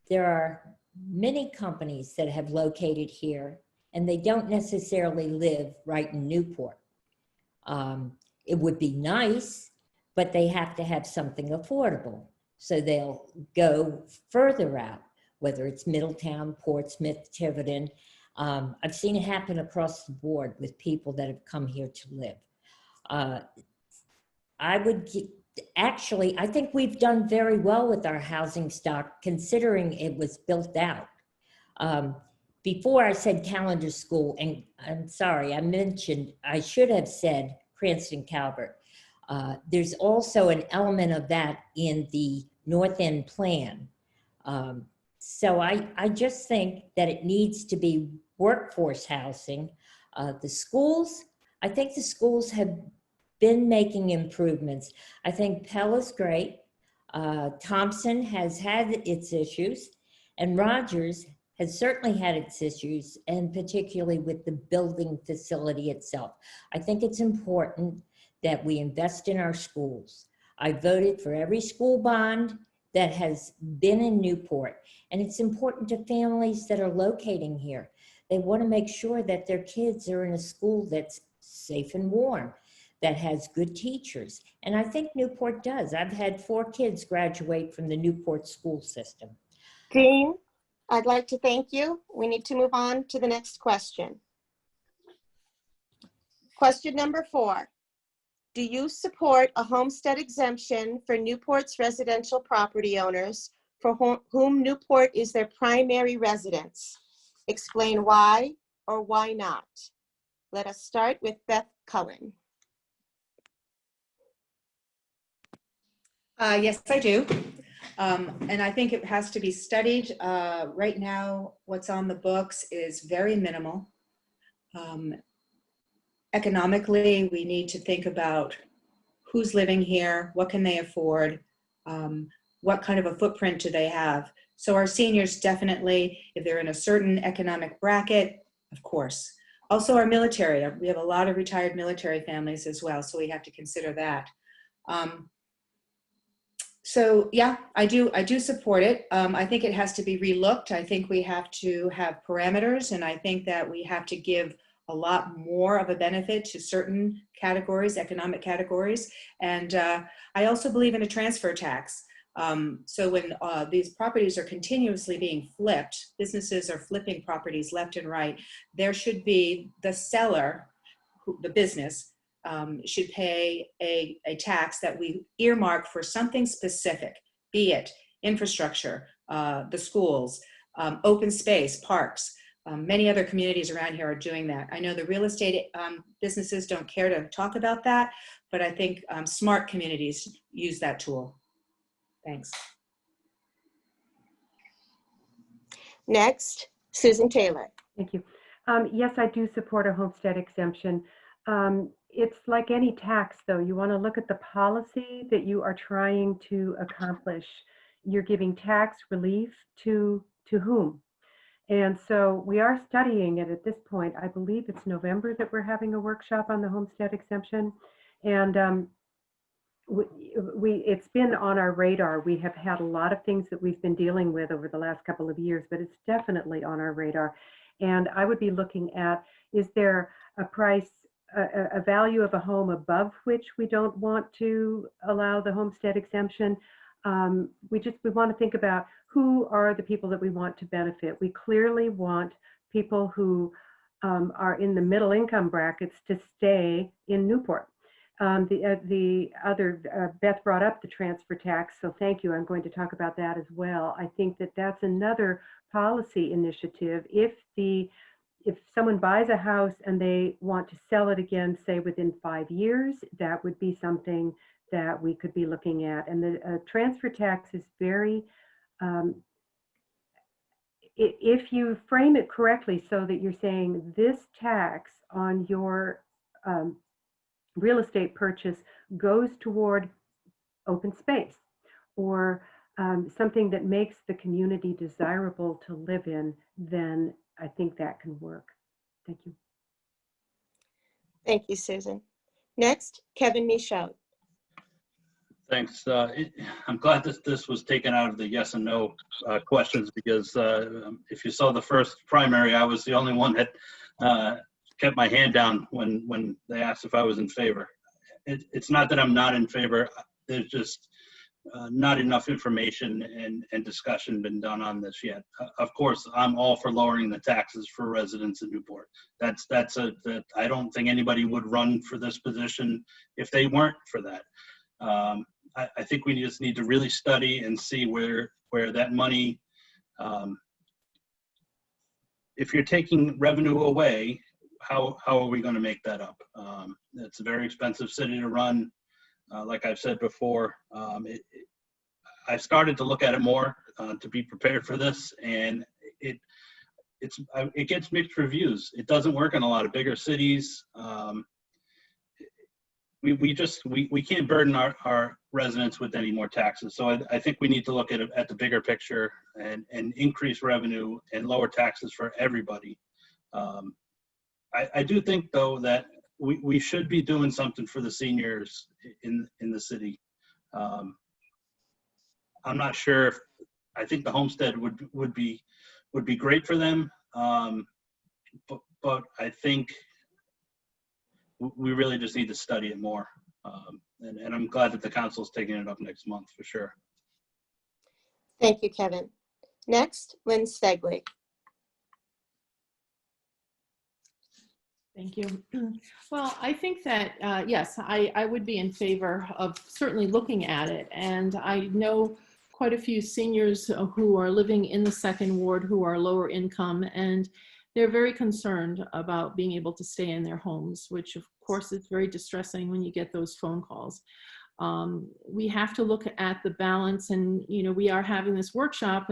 There are many companies that have located here, and they don't necessarily live right in Newport. It would be nice, but they have to have something affordable. So they'll go further out, whether it's Middletown, Portsmouth, Tiverton. I've seen it happen across the board with people that have come here to live. Actually, I think we've done very well with our housing stock considering it was built out. Before I said Calendar School, and I'm sorry, I should have said Cranston Calvert. There's also an element of that in the North End plan. So I just think that it needs to be workforce housing. The schools, I think the schools have been making improvements. I think Pell is great. Thompson has had its issues, and Rogers has certainly had its issues, and particularly with the building facility itself. I think it's important that we invest in our schools. I voted for every school bond that has been in Newport, and it's important to families that are locating here. They want to make sure that their kids are in a school that's safe and warm, that has good teachers. And I think Newport does. I've had 4 kids graduate from the Newport school system. Jean, I'd like to thank you. We need to move on to the next question. Question number 4. Do you support a homestead exemption for Newport's residential property owners for whom Newport is their primary residence? Explain why or why not. Let us start with Beth Collins. Yes, I do. And I think it has to be studied. Right now, what's on the books is very minimal. Economically, we need to think about who's living here, what can they afford, what kind of a footprint do they have. So our seniors definitely, if they're in a certain economic bracket, of course. Also our military, we have a lot of retired military families as well, so we have to consider that. So yeah, I do support it. I think it has to be relooked. I think we have to have parameters, and I think that we have to give a lot more of a benefit to certain categories, economic categories. And I also believe in a transfer tax. So when these properties are continuously being flipped, businesses are flipping properties left and right, there should be the seller, the business, should pay a tax that we earmark for something specific, be it infrastructure, the schools, open space, parks. Many other communities around here are doing that. I know the real estate businesses don't care to talk about that, but I think smart communities use that tool. Thanks. Next, Susan Taylor. Thank you. Yes, I do support a homestead exemption. It's like any tax, though. You want to look at the policy that you are trying to accomplish. You're giving tax relief to whom? And so we are studying it at this point. I believe it's November that we're having a workshop on the homestead exemption. And it's been on our radar. We have had a lot of things that we've been dealing with over the last couple of years, but it's definitely on our radar. And I would be looking at, is there a price, a value of a home above which we don't want to allow the homestead exemption? We want to think about who are the people that we want to benefit. We clearly want people who are in the middle income brackets to stay in Newport. The other, Beth brought up the transfer tax, so thank you. I'm going to talk about that as well. I think that that's another policy initiative. If someone buys a house and they want to sell it again, say within 5 years, that would be something that we could be looking at. And the transfer tax is very, if you frame it correctly so that you're saying this tax on your real estate purchase goes toward open space or something that makes the community desirable to live in, then I think that can work. Thank you. Thank you, Susan. Next, Kevin Michaud. Thanks. I'm glad that this was taken out of the yes and no questions, because if you saw the first primary, I was the only one that kept my hand down when they asked if I was in favor. It's not that I'm not in favor. There's just not enough information and discussion been done on this yet. Of course, I'm all for lowering the taxes for residents in Newport. That I don't think anybody would run for this position if they weren't for that. I think we just need to really study and see where that money, if you're taking revenue away, how are we going to make that up? It's a very expensive city to run. Like I've said before, I started to look at it more to be prepared for this, and it gets mixed reviews. It doesn't work in a lot of bigger cities. We can't burden our residents with any more taxes. So I think we need to look at the bigger picture and increase revenue and lower taxes for everybody. I do think though that we should be doing something for the seniors in the city. I'm not sure if, I think the homestead would be great for them, but I think we really just need to study it more. And I'm glad that the council is taking it up next month for sure. Thank you, Kevin. Next, Lynn Segley. Thank you. Well, I think that, yes, I would be in favor of certainly looking at it. And I know quite a few seniors who are living in the second ward who are lower income, and they're very concerned about being able to stay in their homes, which of course is very distressing when you get those phone calls. We have to look at the balance, and we are having this workshop,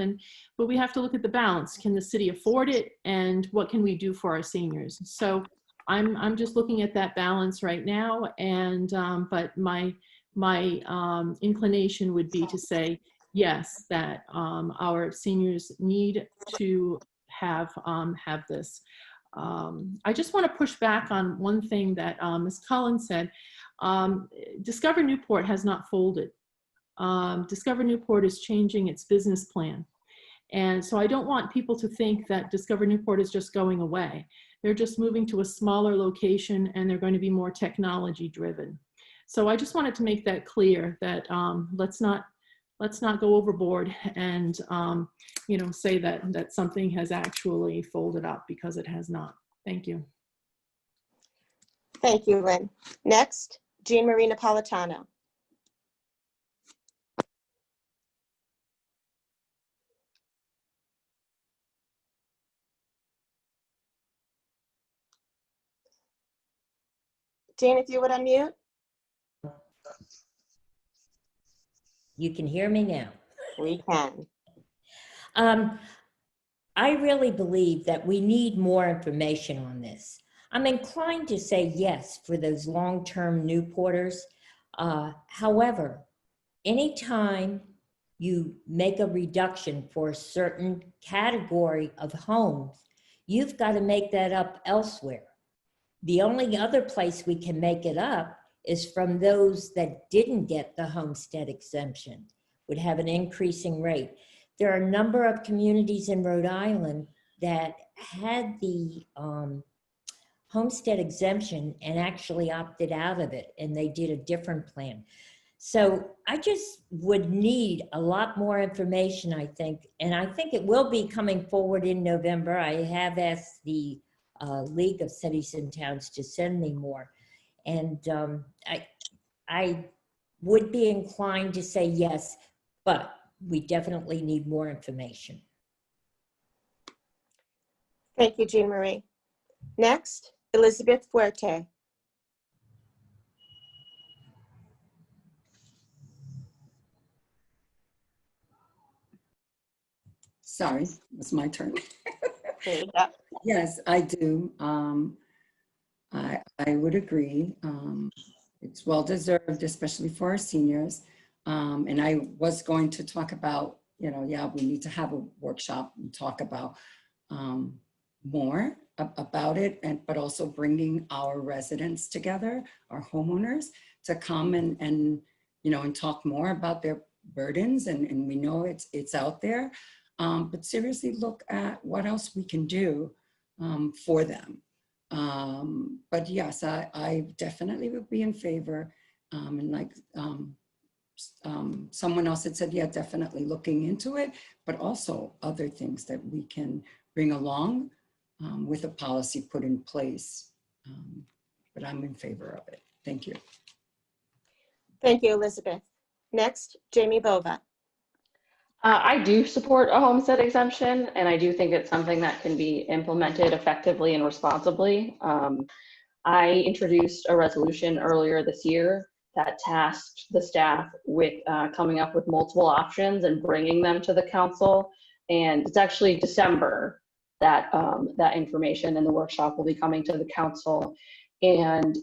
but we have to look at the balance. Can the city afford it, and what can we do for our seniors? So I'm just looking at that balance right now, and but my inclination would be to say yes, that our seniors need to have this. I just want to push back on one thing that Ms. Cullen said. Discover Newport has not folded. Discover Newport is changing its business plan. And so I don't want people to think that Discover Newport is just going away. They're just moving to a smaller location, and they're going to be more technology driven. So I just wanted to make that clear that let's not go overboard and say that something has actually folded up, because it has not. Thank you. Thank you, Lynn. Next, Jeanne-Marie Napolitano. Jane, if you would unmute. You can hear me now. We can. I really believe that we need more information on this. I'm inclined to say yes for those long-term Newporters. However, anytime you make a reduction for a certain category of homes, you've got to make that up elsewhere. The only other place we can make it up is from those that didn't get the homestead exemption, would have an increasing rate. There are a number of communities in Rhode Island that had the homestead exemption and actually opted out of it, and they did a different plan. So I just would need a lot more information, I think, and I think it will be coming forward in November. I have asked the League of Cities and Towns to send me more. And I would be inclined to say yes, but we definitely need more information. Thank you, Jeanne-Marie. Next, Elizabeth Fuerte. Sorry, it's my turn. There you go. Yes, I do. I would agree. It's well deserved, especially for our seniors. And I was going to talk about, yeah, we need to have a workshop and talk about more about it, but also bringing our residents together, our homeowners, to come and talk more about their burdens. And we know it's out there, but seriously look at what else we can do for them. But yes, I definitely would be in favor. And like someone else had said, yeah, definitely looking into it, but also other things that we can bring along with a policy put in place. But I'm in favor of it. Thank you. Thank you, Elizabeth. Next, Jamie Bova. I do support a homestead exemption, and I do think it's something that can be implemented effectively and responsibly. I introduced a resolution earlier this year that tasked the staff with coming up with multiple options and bringing them to the council. And it's actually December that that information and the workshop will be coming to the council, and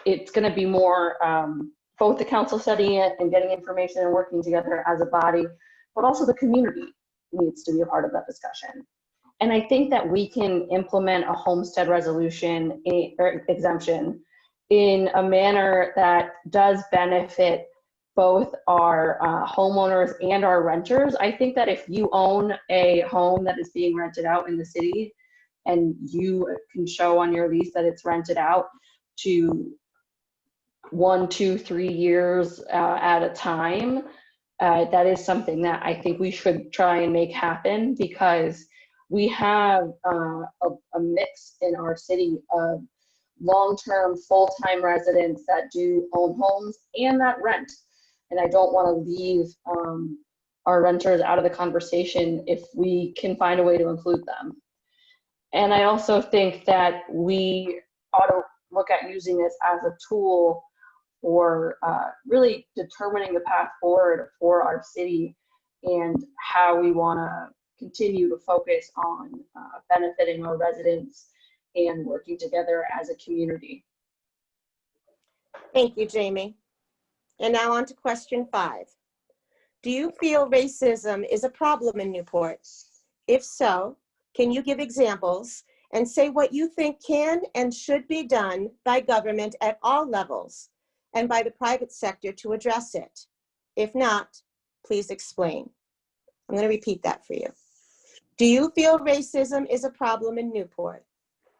it's going to be more both the council studying it and getting information and working together as a body, but also the community needs to be a part of that discussion. And I think that we can implement a homestead resolution or exemption in a manner that does benefit both our homeowners and our renters. I think that if you own a home that is being rented out in the city and you can show on your lease that it's rented out to 1, 2, 3 years at a time, that is something that I think we should try and make happen, because we have a mix in our city of long-term full-time residents that do own homes and that rent. And I don't want to leave our renters out of the conversation if we can find a way to include them. And I also think that we ought to look at using this as a tool for really determining the path forward for our city and how we want to continue to focus on benefiting our residents and working together as a community. Thank you, Jamie. And now on to question 5. Do you feel racism is a problem in Newport? If so, can you give examples and say what you think can and should be done by government at all levels and by the private sector to address it? If not, please explain. I'm going to repeat that for you. Do you feel racism is a problem in Newport?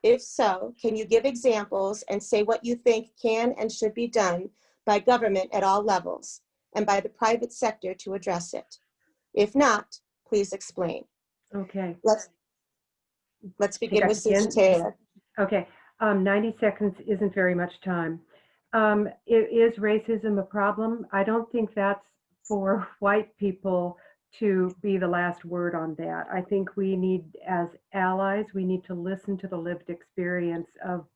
If so, can you give examples and say what you think can and should be done by government at all levels and by the private sector to address it? If not, please explain. Okay. Let's begin with Susan Taylor. Okay, 90 seconds isn't very much time. Is racism a problem? I don't think that's for white people to be the last word on that. I think we need, as allies, we need to listen to the lived experience of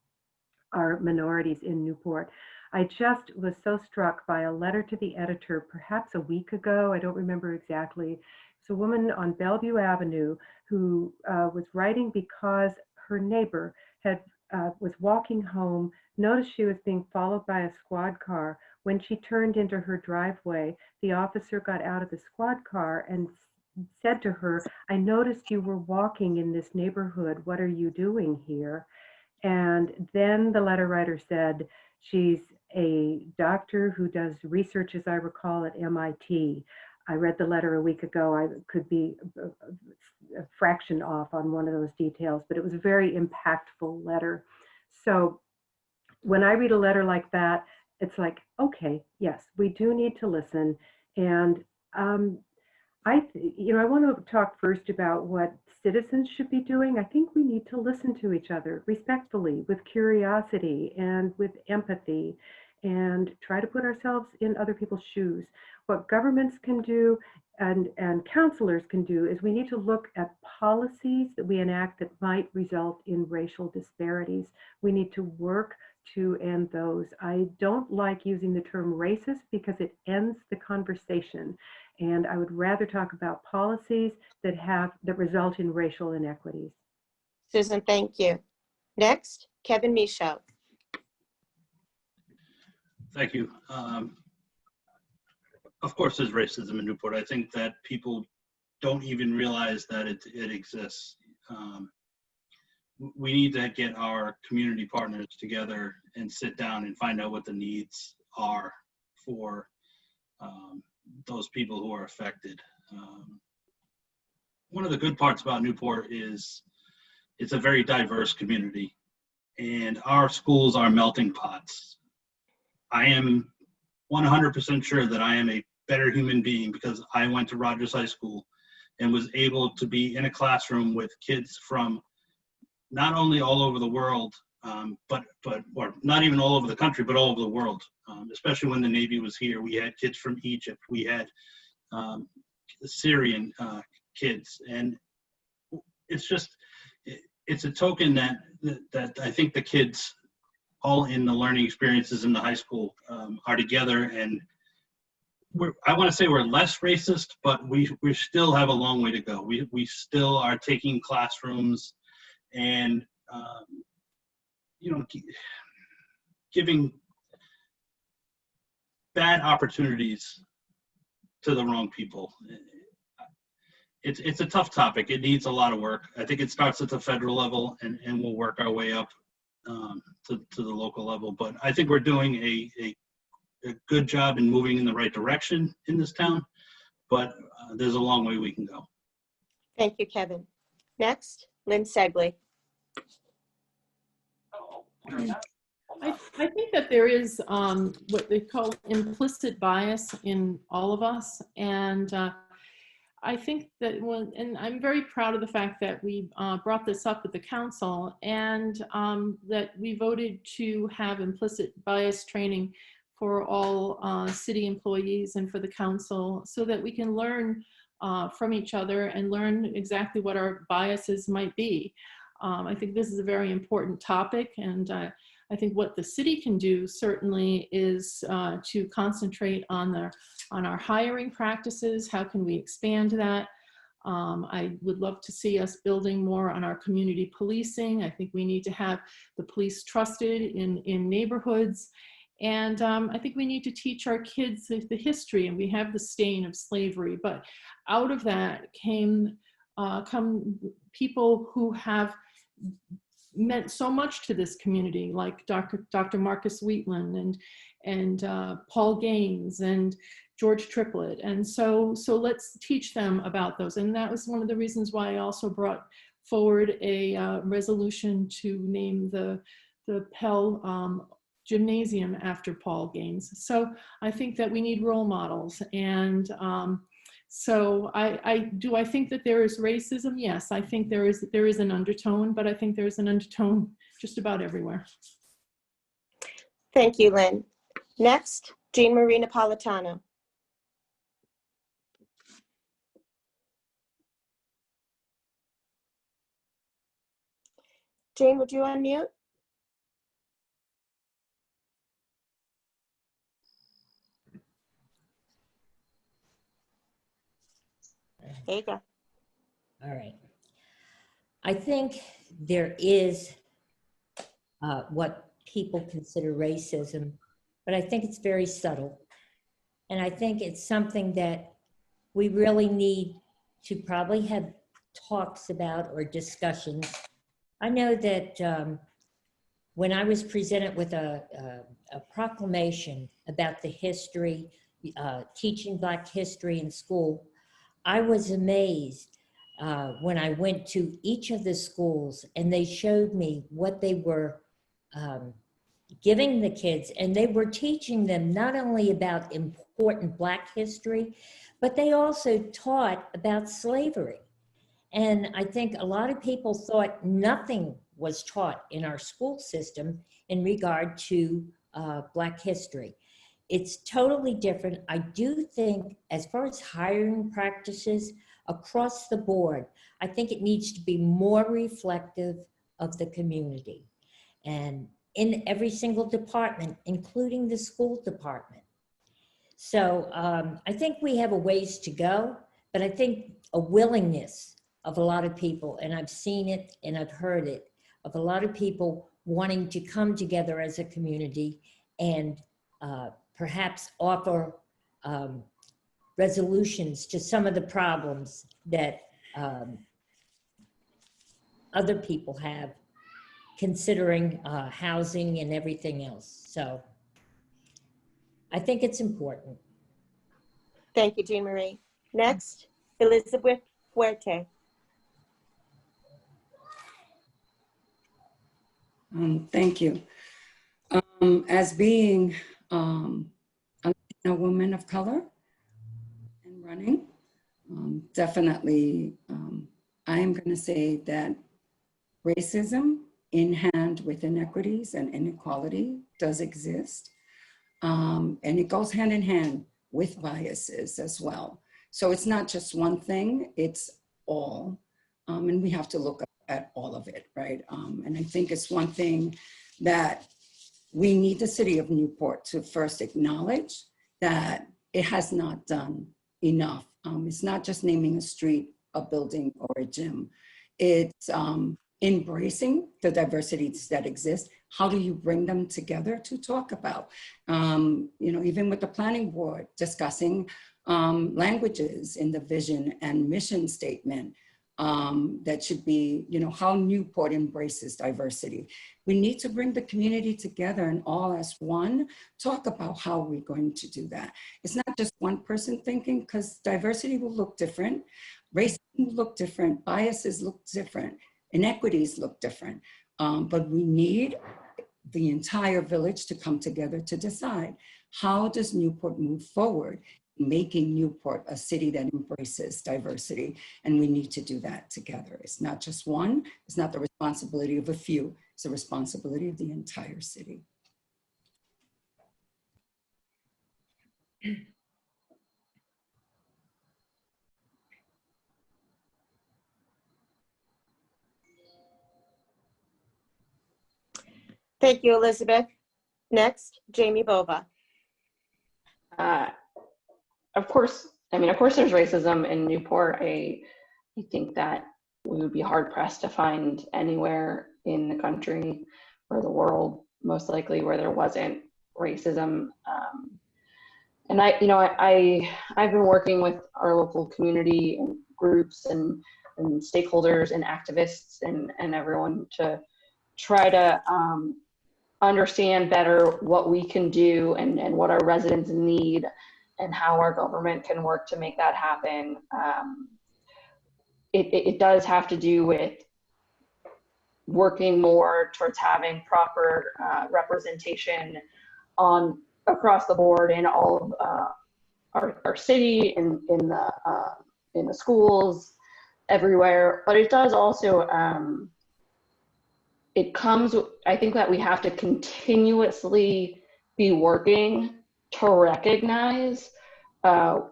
our minorities in Newport. I just was so struck by a letter to the editor perhaps a week ago. I don't remember exactly. It's a woman on Bellevue Avenue who was writing because her neighbor was walking home, noticed she was being followed by a squad car. When she turned into her driveway, the officer got out of the squad car and said to her, "I noticed you were walking in this neighborhood. What are you doing here?" And then the letter writer said, she's a doctor who does research, as I recall, at MIT. I read the letter a week ago. I could be a fraction off on one of those details, but it was a very impactful letter. So when I read a letter like that, it's like, okay, yes, we do need to listen. And I want to talk first about what citizens should be doing. I think we need to listen to each other respectfully, with curiosity and with empathy, and try to put ourselves in other people's shoes. What governments can do and counselors can do is we need to look at policies that we enact that might result in racial disparities. We need to work to end those. I don't like using the term racist because it ends the conversation. And I would rather talk about policies that result in racial inequities. Susan, thank you. Next, Kevin Michaud. Thank you. Of course, there's racism in Newport. I think that people don't even realize that it exists. We need to get our community partners together and sit down and find out what the needs are for those people who are affected. One of the good parts about Newport is it's a very diverse community, and our schools are melting pots. I am 100% sure that I am a better human being because I went to Rogers High School and was able to be in a classroom with kids from not only all over the world, or not even all over the country, but all over the world. Especially when the Navy was here, we had kids from Egypt, we had Syrian kids, and it's a token that I think the kids all in the learning experiences in the high school are together, and I want to say we're less racist, but we still have a long way to go. We still are taking classrooms and giving bad opportunities to the wrong people. It's a tough topic. It needs a lot of work. I think it starts at the federal level, and we'll work our way up to the local level. But I think we're doing a good job in moving in the right direction in this town, but there's a long way we can go. Thank you, Kevin. Next, Lynn Segley. I think that there is what they call implicit bias in all of us. And I think that and I'm very proud of the fact that we brought this up at the council, and that we voted to have implicit bias training for all city employees and for the council, so that we can learn from each other and learn exactly what our biases might be. I think this is a very important topic, and I think what the city can do certainly is to concentrate on our hiring practices. How can we expand that? I would love to see us building more on our community policing. I think we need to have the police trusted in neighborhoods. And I think we need to teach our kids the history, and we have the stain of slavery. But out of that come people who have meant so much to this community, like Dr. Marcus Wheatland and Paul Gaines and George Triplett. And so let's teach them about those. And that was one of the reasons why I also brought forward a resolution to name the Pell Gymnasium after Paul Gaines. So I think that we need role models. And so I think that there is racism? Yes, I think there is an undertone, but I think there is an undertone just about everywhere. Thank you, Lynn. Next, Jeanne-Marie Napolitano. Jane, would you unmute? There you go. All right. I think there is what people consider racism, but I think it's very subtle. And I think it's something that we really need to probably have talks about or discussions. I know that when I was presented with a proclamation about the history, teaching Black history in school, I was amazed when I went to each of the schools and they showed me what they were giving the kids, and they were teaching them not only about important Black history, but they also taught about slavery. And I think a lot of people thought nothing was taught in our school system in regard to Black history. It's totally different. I do think as far as hiring practices across the board, I think it needs to be more reflective of the community and in every single department, including the school department. So I think we have a ways to go, but I think a willingness of a lot of people, and I've seen it and I've heard it, of a lot of people wanting to come together as a community and perhaps offer resolutions to some of the problems that other people have, considering housing and everything else. So I think it's important. Thank you, Jeanne-Marie. Next, Elizabeth Fuerte. Thank you. As being on the a woman of color and running. Definitely, I am going to say that racism in hand with inequities and inequality does exist. And it goes hand in hand with biases as well. So it's not just one thing, it's all. And we have to look at all of it, right? And I think it's one thing that we need the city of Newport to first acknowledge that it has not done enough. It's not just naming a street, a building, or a gym. It's embracing the diversities that exist. How do you bring them together to talk about? Even with the planning board discussing languages in the vision and mission statement, that should be, how Newport embraces diversity. We need to bring the community together and all as one, talk about how we're going to do that. It's not just one person thinking, because diversity will look different, racism will look different, biases look different, inequities look different. But we need the entire village to come together to decide, how does Newport move forward, making Newport a city that embraces diversity? And we need to do that together. It's not just one, it's not the responsibility of a few, it's the responsibility of the entire city. Thank you, Elizabeth. Next, Jamie Bova. Of course there's racism in Newport. I think that we would be hard pressed to find anywhere in the country or the world, most likely, where there wasn't racism. And I've been working with our local community and groups and stakeholders and activists and everyone to try to understand better what we can do and what our residents need and how our government can work to make that happen. It does have to do with working more towards having proper representation across the board in all of our city, in the schools, everywhere. But it does also, I think that we have to continuously be working to recognize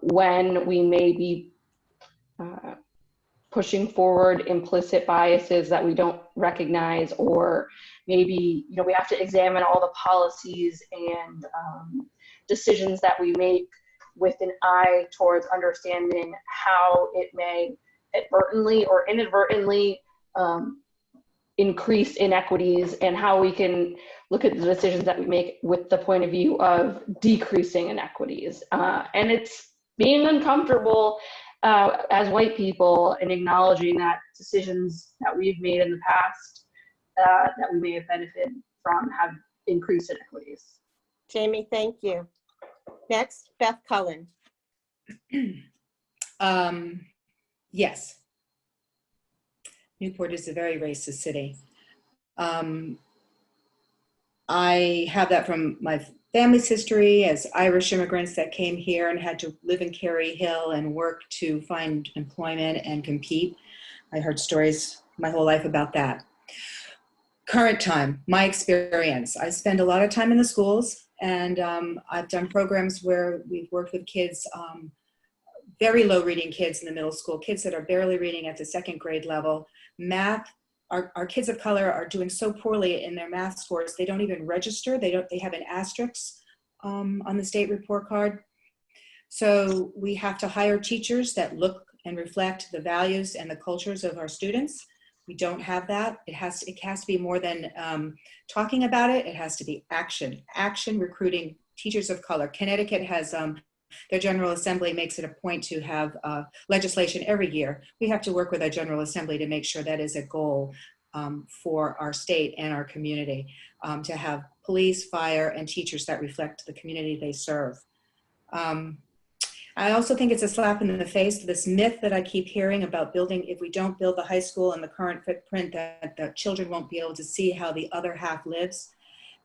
when we may be pushing forward implicit biases that we don't recognize, or maybe we have to examine all the policies and decisions that we make with an eye towards understanding how it may advertently or inadvertently increase inequities, and how we can look at the decisions that we make with the point of view of decreasing inequities. And it's being uncomfortable as white people, and acknowledging that decisions that we've made in the past that we may have benefited from have increased inequities. Jamie, thank you. Next, Beth Collins. Yes. Newport is a very racist city. I have that from my family's history as Irish immigrants that came here and had to live in Cary Hill and work to find employment and compete. I heard stories my whole life about that. Current time, my experience. I spend a lot of time in the schools, and I've done programs where we've worked with kids, very low reading kids in the middle school, kids that are barely reading at the second grade level. Math, our kids of color are doing so poorly in their math scores, they don't even register. They have an asterisk on the state report card. So we have to hire teachers that look and reflect the values and the cultures of our students. We don't have that. It has to be more than talking about it. It has to be action recruiting teachers of color. Connecticut has their General Assembly makes it a point to have legislation every year. We have to work with our General Assembly to make sure that is a goal for our state and our community, to have police, fire, and teachers that reflect the community they serve. I also think it's a slap in the face, this myth that I keep hearing about building, if we don't build the high school in the current footprint, that the children won't be able to see how the other half lives.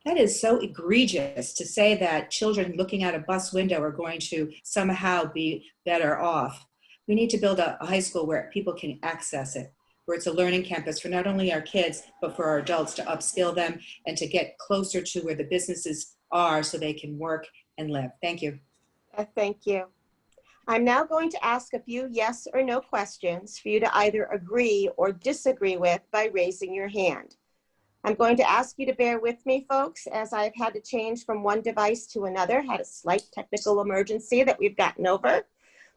That is so egregious to say that children looking out a bus window are going to somehow be better off. We need to build a high school where people can access it, where it's a learning campus for not only our kids, but for our adults to upskill them and to get closer to where the businesses are so they can work and live. Thank you. Thank you. I'm now going to ask a few yes or no questions for you to either agree or disagree with by raising your hand. I'm going to ask you to bear with me, folks, as I've had to change from one device to another, had a slight technical emergency that we've gotten over.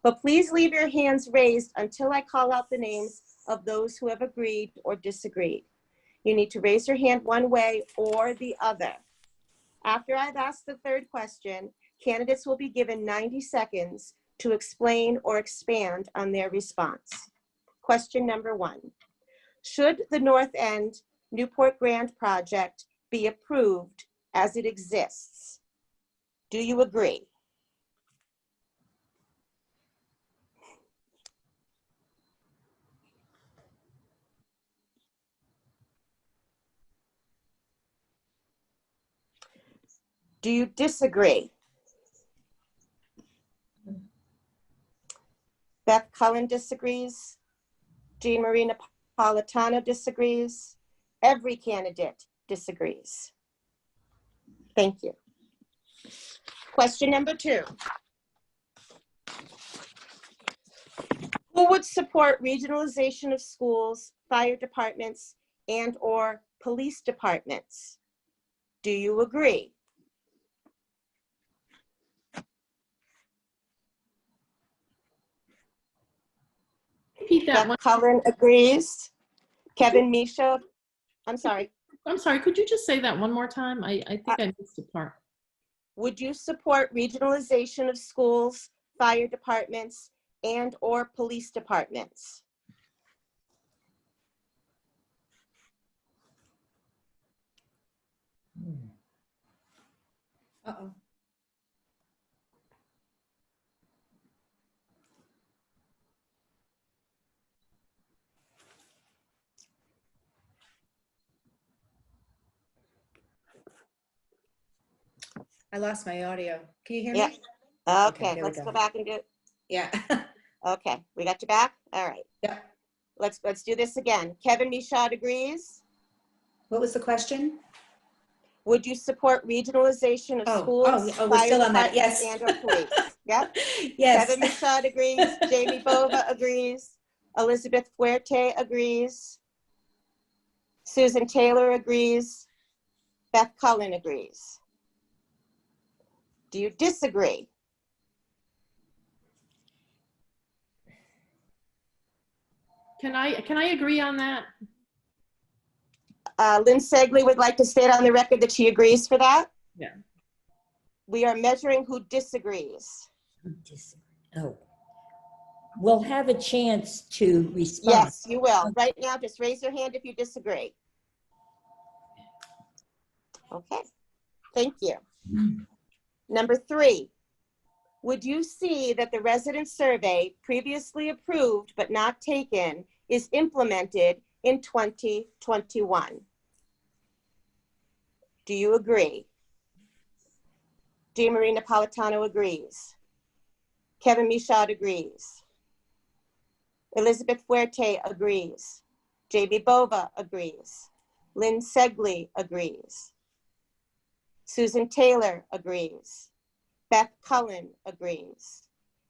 But please leave your hands raised until I call out the names of those who have agreed or disagreed. You need to raise your hand one way or the other. After I've asked the third question, candidates will be given 90 seconds to explain or expand on their response. Question number 1. Should the North End Newport Grand project be approved as it exists? Do you agree? Do you disagree? Beth Collins disagrees. Jeanne-Marie Napolitano disagrees. Every candidate disagrees. Thank you. Question number 2. Who would support regionalization of schools, fire departments, and/or police departments? Do you agree? Repeat that one. Beth Collins agrees. Kevin Michaud, I'm sorry. I'm sorry, could you just say that one more time? I think I missed a part. Would you support regionalization of schools, fire departments, and/or police departments? Uh-oh. I lost my audio. Can you hear Yeah. me? Okay, there we let's go. go back and do it. Yeah. Okay, we got you back? All right. Yeah. Let's do this again. Kevin Michaud agrees. What was the question? Would you support regionalization of schools, we're fire still on that. departments, Yes. and/or police? Yep. Yes. Kevin Michaud agrees. Jamie Bova agrees. Elizabeth Fuerte agrees. Susan Taylor agrees. Beth Collins agrees. Do you disagree? Can I agree on that? Lynn Segley would like to state on the record that she agrees for that. Yeah. We are measuring who disagrees. Oh, we'll have a chance to respond. Yes, you will. Right now, just raise your hand if you disagree. Okay, thank you. Number 3, would you see that the resident survey previously approved but not taken is implemented in 2021? Do you agree? Jeanne-Marie Napolitano agrees. Kevin Michaud agrees. Elizabeth Fuerte agrees. J.B. Bova agrees. Lynn Segley agrees. Susan Taylor agrees. Beth Collins agrees.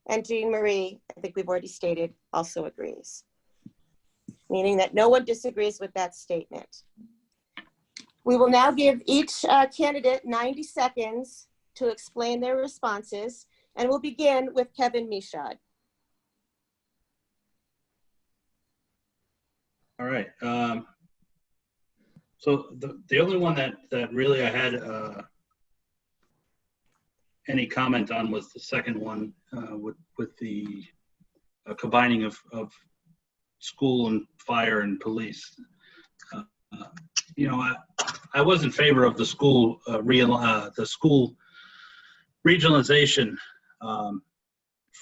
And Jeanne-Marie, I think we've already stated, also agrees. Meaning that no one disagrees with that statement. We will now give each candidate 90 seconds to explain their responses, and we'll begin with Kevin Michaud. All right. So the only one that really I had any comment on was the second one with the combining of school and fire and police. You know, I was in favor of the school school regionalization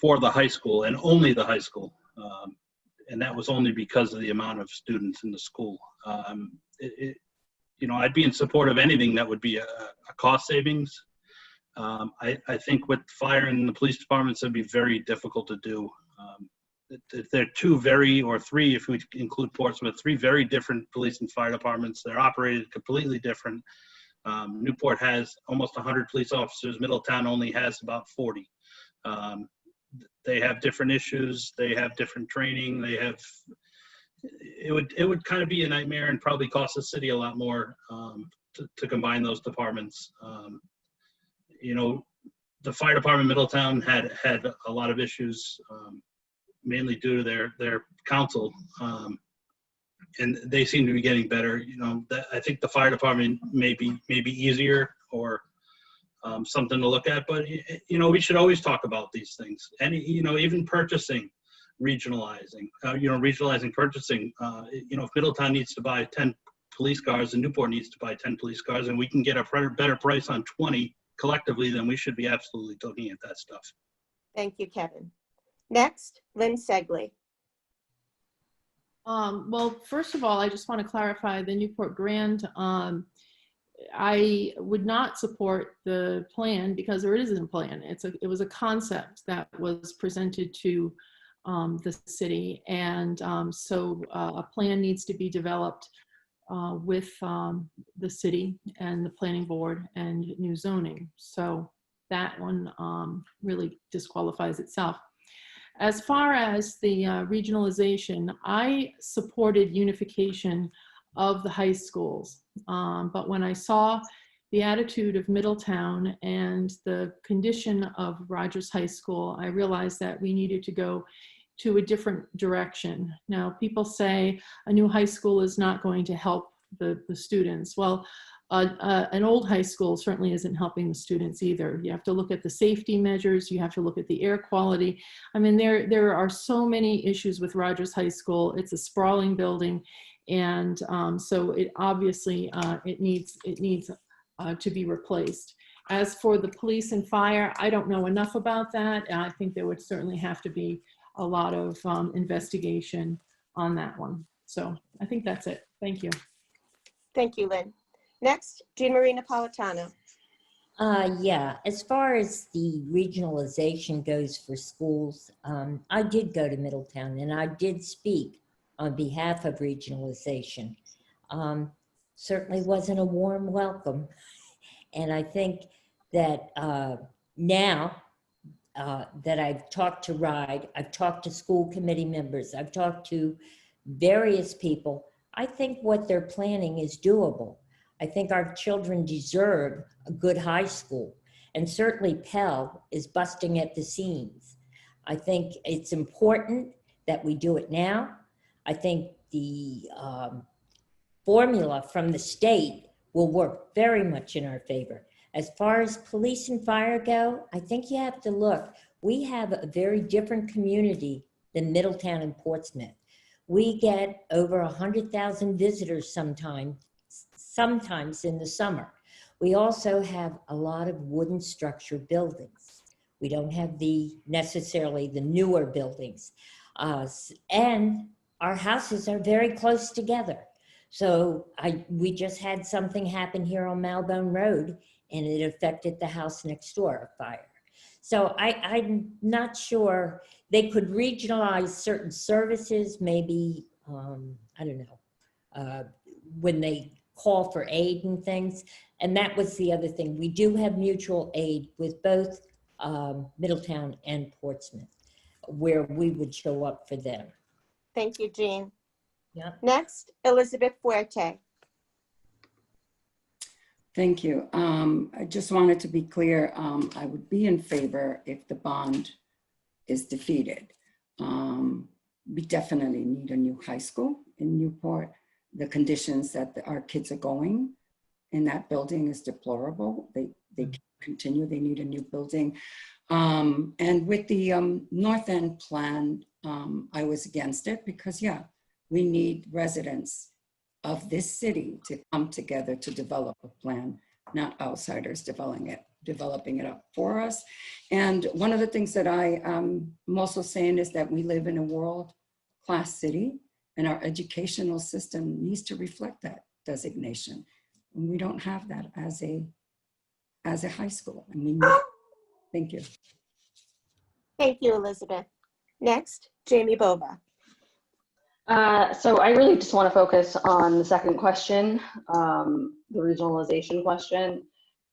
for the high school and only the high school. And that was only because of the amount of students in the school. I'd be in support of anything that would be a cost savings. I think with fire and the police departments, it'd be very difficult to do. They're or three, if we include Portsmouth, three very different police and fire departments. They're operated completely different. Newport has almost 100 police officers. Middletown only has about 40. They have different issues. They have different training. It would kind of be a nightmare and probably cost the city a lot more to combine those departments. The fire department Middletown had a lot of issues, mainly due to their council, and they seem to be getting better. I think the fire department may be easier or something to look at, but we should always talk about these things. And even purchasing, regionalizing, regionalizing purchasing. If Middletown needs to buy 10 police cars and Newport needs to buy 10 police cars, and we can get a better price on 20 collectively, then we should be absolutely looking at that stuff. Thank you, Kevin. Next, Lynn Segley. Well, first of all, I just want to clarify the Newport grant. I would not support the plan because there isn't a plan. It was a concept that was presented to the city, and so a plan needs to be developed with the city and the planning board and new zoning. So that one really disqualifies itself. As far as the regionalization, I supported unification of the high schools. But when I saw the attitude of Middletown and the condition of Rogers High School, I realized that we needed to go to a different direction. Now, people say a new high school is not going to help the students. Well, an old high school certainly isn't helping the students either. You have to look at the safety measures. You have to look at the air quality. I mean, there are so many issues with Rogers High School. It's a sprawling building. And so it obviously, it needs to be replaced. As for the police and fire, I don't know enough about that. And I think there would certainly have to be a lot of investigation on that one. So I think that's it. Thank you. Thank you, Lynn. Next, Jeanne-Marie Napolitano. Yeah, as far as the regionalization goes for schools, I did go to Middletown and I did speak on behalf of regionalization. Certainly wasn't a warm welcome. And I think that now that I've talked to Rhode, I've talked to school committee members, I've talked to various people, I think what they're planning is doable. I think our children deserve a good high school, and certainly Pell is busting at the seams. I think it's important that we do it now. I think the formula from the state will work very much in our favor. As far as police and fire go, I think you have to look. We have a very different community than Middletown and Portsmouth. We get over 100,000 visitors sometimes in the summer. We also have a lot of wooden structure buildings. We don't have necessarily the newer buildings. And our houses are very close together. So we just had something happen here on Malbone Road, and it affected the house next door, a fire. So I'm not sure. They could regionalize certain services, maybe, I don't know, when they call for aid and things. And that was the other thing. We do have mutual aid with both Middletown and Portsmouth, where we would show up for them. Thank you, Jean. Yeah. Next, Elizabeth Fuerte. Thank you. I just wanted to be clear. I would be in favor if the bond is defeated. We definitely need a new high school in Newport. The conditions that our kids are going in that building is deplorable. They can't continue. They need a new building. And with the North End plan, I was against it because, yeah, we need residents of this city to come together to develop a plan, not outsiders developing it up for us. And one of the things that I'm also saying is that we live in a world-class city, and our educational system needs to reflect that designation. And we don't have that as a high school. I mean, thank you. Thank you, Elizabeth. Next, Jamie Bova. So I really just want to focus on the second question, the regionalization question.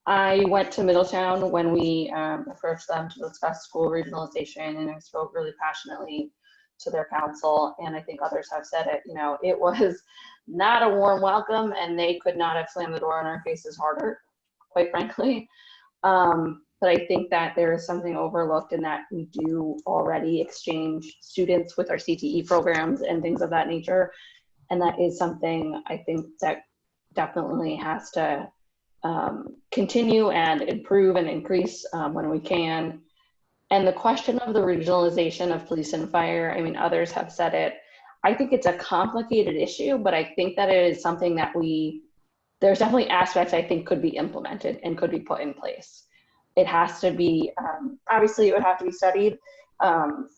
I went to Middletown when we approached them to discuss school regionalization, and I spoke really passionately to their council, and I think others have said it. You know, it was not a warm welcome, and they could not have slammed the door in our faces harder, quite frankly. But I think that there is something overlooked in that we do already exchange students with our CTE programs and things of that nature. And that is something I think that definitely has to continue and improve and increase when we can. And the question of the regionalization of police and fire, I mean, others have said it. I think it's a complicated issue, but I think that it is something that there's definitely aspects I think could be implemented and could be put in place. It has to be, obviously it would have to be studied.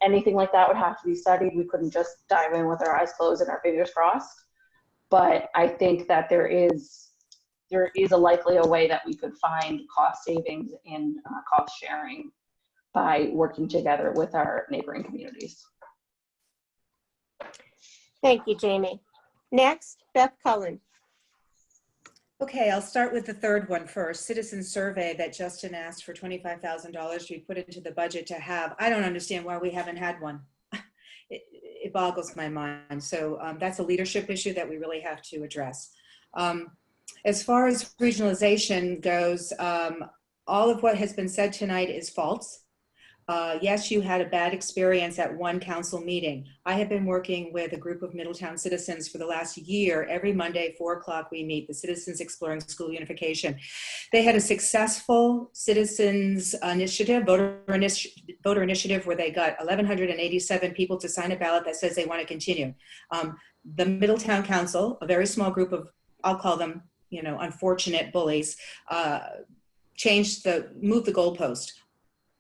Anything like that would have to be studied. We couldn't just dive in with our eyes closed and our fingers crossed. But I think that there is likely a way that we could find cost savings and cost sharing by working together with our neighboring communities. Thank you, Jamie. Next, Beth Collins. Okay, I'll start with the third one first. Citizen survey that Justin asked for $25,000 to be put into the budget to have. I don't understand why we haven't had one. It boggles my mind. So that's a leadership issue that we really have to address. As far as regionalization goes, all of what has been said tonight is false. Yes, you had a bad experience at one council meeting. I have been working with a group of Middletown citizens for the last year. Every Monday, 4 o'clock, we meet, the Citizens Exploring School Unification. They had a successful citizens initiative, voter initiative, where they got 1,187 people to sign a ballot that says they want to continue. The Middletown Council, a very small group of, I'll call them, you know, unfortunate bullies, moved the goalpost.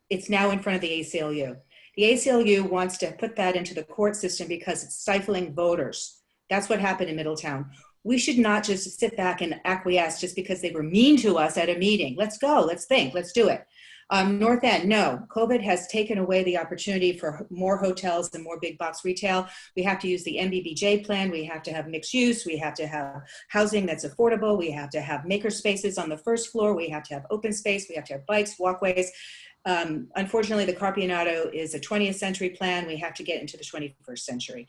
It's now in front of the ACLU. The ACLU wants to put that into the court system because it's stifling voters. That's what happened in Middletown. We should not just sit back and acquiesce just because they were mean to us at a meeting. Let's go, let's think, let's do it. North End, no. COVID has taken away the opportunity for more hotels and more big box retail. We have to use the MBBJ plan. We have to have mixed use. We have to have housing that's affordable. We have to have maker spaces on the first floor. We have to have open space. We have to have bikes, walkways. Unfortunately, the Carpianato is a 20th century plan. We have to get into the 21st century.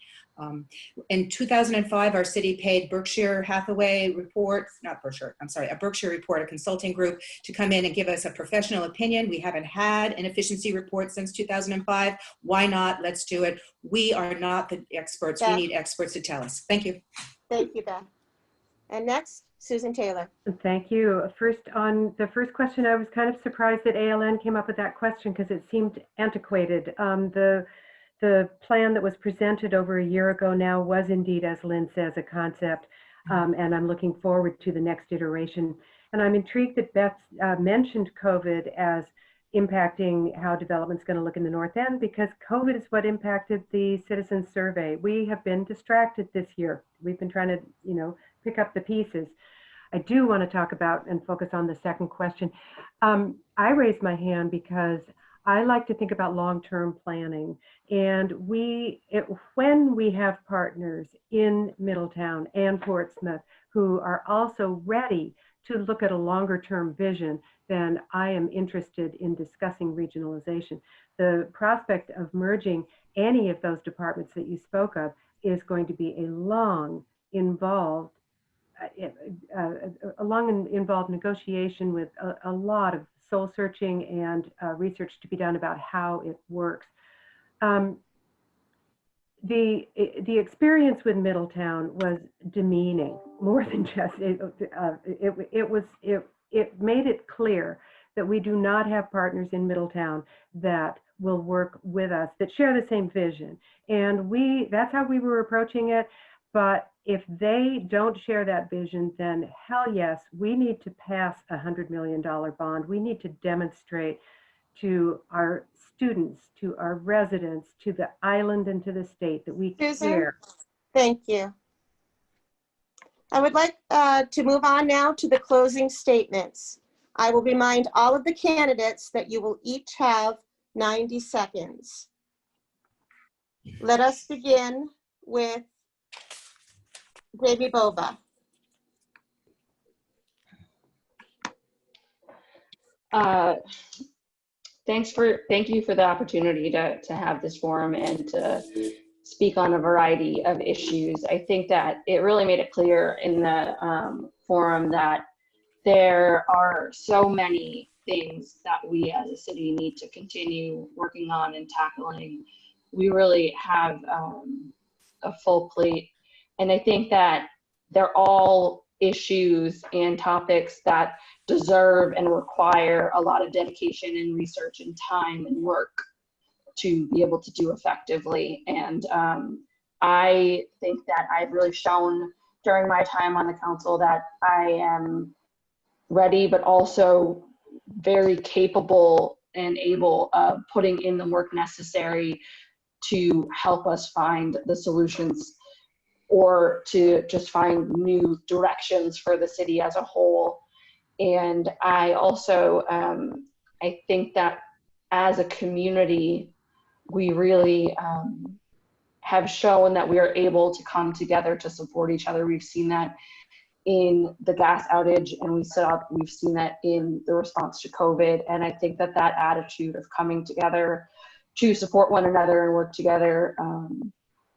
In 2005, our city paid Berkshire Hathaway report, not Berkshire, I'm sorry, a Berkshire report, a consulting group, to come in and give us a professional opinion. We haven't had an efficiency report since 2005. Why not? Let's do it. We are not the experts. Beth. We need experts to tell us. Thank you. Thank you, Beth. And next, Susan Taylor. Thank you. First, on the first question, I was kind of surprised that ALN came up with that question because it seemed antiquated. The plan that was presented over a year ago now was indeed, as Lynn says, a concept, and I'm looking forward to the next iteration. And I'm intrigued that Beth mentioned COVID as impacting how development's going to look in the North End, because COVID is what impacted the citizen survey. We have been distracted this year. We've been trying to, you know, pick up the pieces. I do want to talk about and focus on the second question. I raised my hand because I like to think about long-term planning, and when we have partners in Middletown and Portsmouth who are also ready to look at a longer-term vision, then I am interested in discussing regionalization. The prospect of merging any of those departments that you spoke of is going to be a long involved negotiation with a lot of soul searching and research to be done about how it works. The experience with Middletown was demeaning, more than just it made it clear that we do not have partners in Middletown that will work with us, that share the same vision, and that's how we were approaching it. But if they don't share that vision, then hell yes, we need to pass a $100 million bond. We need to demonstrate to our students, to our residents, to the island and to the state that we Susan, care. thank you. I would like to move on now to the closing statements. I will remind all of the candidates that you will each have 90 seconds. Let us begin with Jamie Bova. Thank you for the opportunity to have this forum and to speak on a variety of issues. I think that it really made it clear in the forum that there are so many things that we as a city need to continue working on and tackling. We really have a full plate. And I think that they're all issues and topics that deserve and require a lot of dedication and research and time and work to be able to do effectively. And I think that I've really shown during my time on the council that I am ready, but also very capable and able of putting in the work necessary to help us find the solutions or to just find new directions for the city as a whole. And I also, I think that as a community, we really have shown that we are able to come together to support each other. We've seen that in the gas outage, and we've seen that in the response to COVID. And I think that that attitude of coming together to support one another and work together,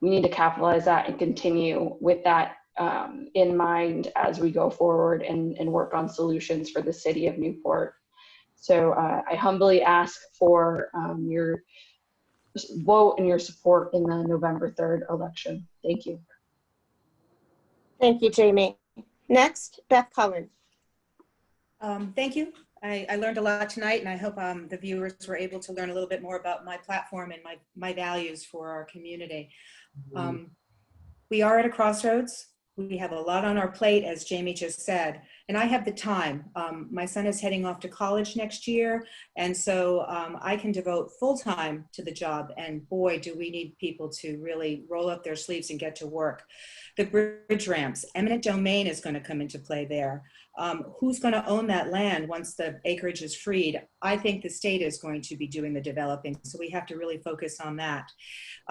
we need to capitalize that and continue with that in mind as we go forward and work on solutions for the city of Newport. So I humbly ask for your vote and your support in the November 3rd election. Thank you. Thank you, Jamie. Next, Beth Collins. Thank you. I learned a lot tonight, and I hope the viewers were able to learn a little bit more about my platform and my values for our community. We are at a crossroads. We have a lot on our plate, as Jamie just said, and I have the time. My son is heading off to college next year, and so I can devote full time to the job, and boy, do we need people to really roll up their sleeves and get to work. The bridge ramps, eminent domain is going to come into play there. Who's going to own that land once the acreage is freed? I think the state is going to be doing the developing, so we have to really focus on that.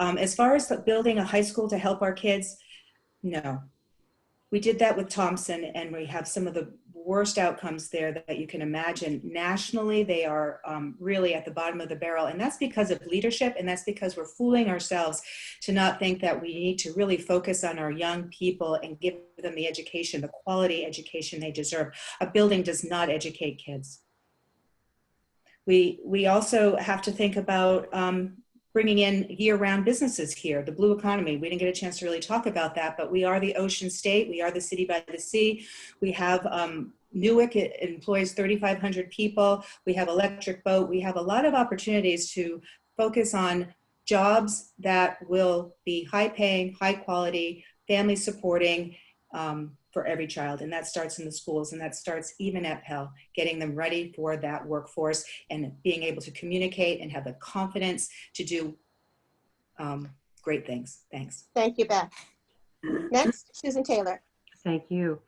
As far as building a high school to help our kids, no. We did that with Thompson, and we have some of the worst outcomes there that you can imagine. Nationally, they are really at the bottom of the barrel, and that's because of leadership, and that's because we're fooling ourselves to not think that we need to really focus on our young people and give them the education, the quality education they deserve. A building does not educate kids. We also have to think about bringing in year-round businesses here, the blue economy. We didn't get a chance to really talk about that, but we are the ocean state. We are the city by the sea. We have Newark, it employs 3,500 people. We have electric boat. We have a lot of opportunities to focus on jobs that will be high-paying, high-quality, family-supporting for every child. And that starts in the schools, and that starts even at Pell, getting them ready for that workforce and being able to communicate and have the confidence to do great things. Thanks. Thank you, Beth. Next, Susan Taylor. Thank you.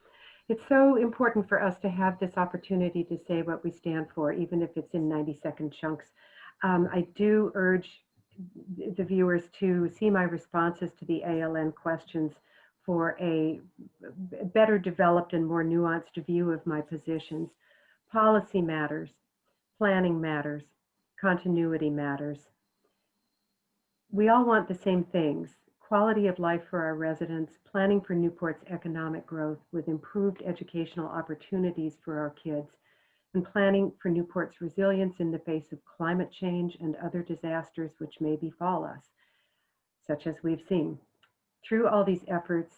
It's so important for us to have this opportunity to say what we stand for, even if it's in 90-second chunks. I do urge the viewers to see my responses to the ALN questions for a better developed and more nuanced view of my positions. Policy matters, planning matters, continuity matters. We all want the same things: quality of life for our residents, planning for Newport's economic growth with improved educational opportunities for our kids, and planning for Newport's resilience in the face of climate change and other disasters which may befall us, such as we've seen. Through all these efforts,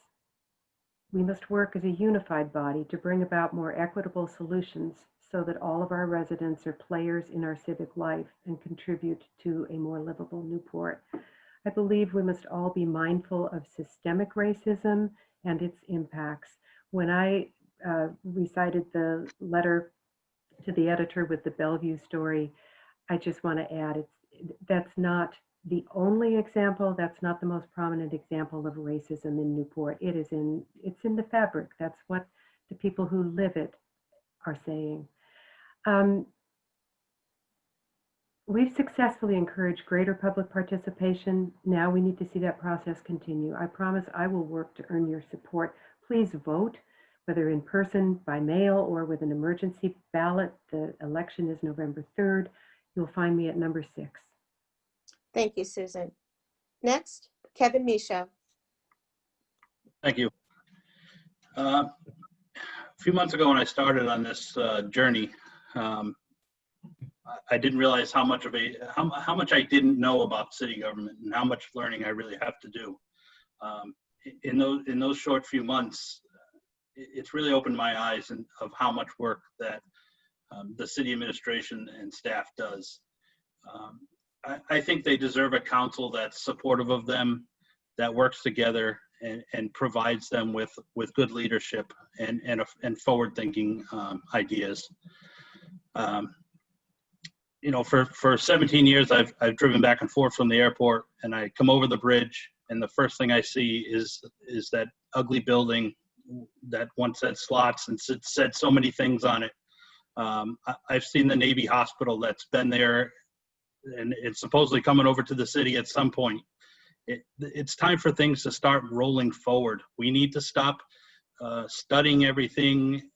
we must work as a unified body to bring about more equitable solutions so that all of our residents are players in our civic life and contribute to a more livable Newport. I believe we must all be mindful of systemic racism and its impacts. When I recited the letter to the editor with the Bellevue story, I just want to add, that's not the only example. That's not the most prominent example of racism in Newport. It's in the fabric. That's what the people who live it are saying. We've successfully encouraged greater public participation. Now we need to see that process continue. I promise I will work to earn your support. Please vote, whether in person, by mail, or with an emergency ballot. The election is November 3rd. You'll find me at number 6. Thank you, Susan. Next, Kevin Michaud. Thank you. A few months ago when I started on this journey, I didn't realize how much I didn't know about city government and how much learning I really have to do. In those short few months, it's really opened my eyes of how much work that the city administration and staff does. I think they deserve a council that's supportive of them, that works together and provides them with good leadership and forward-thinking ideas. You know, for 17 years, I've driven back and forth from the airport, and I come over the bridge, and the first thing I see is that ugly building that once had slots and said so many things on it. I've seen the Navy hospital that's been there, and it's supposedly coming over to the city at some point. It's time for things to start rolling forward. We need to stop studying everything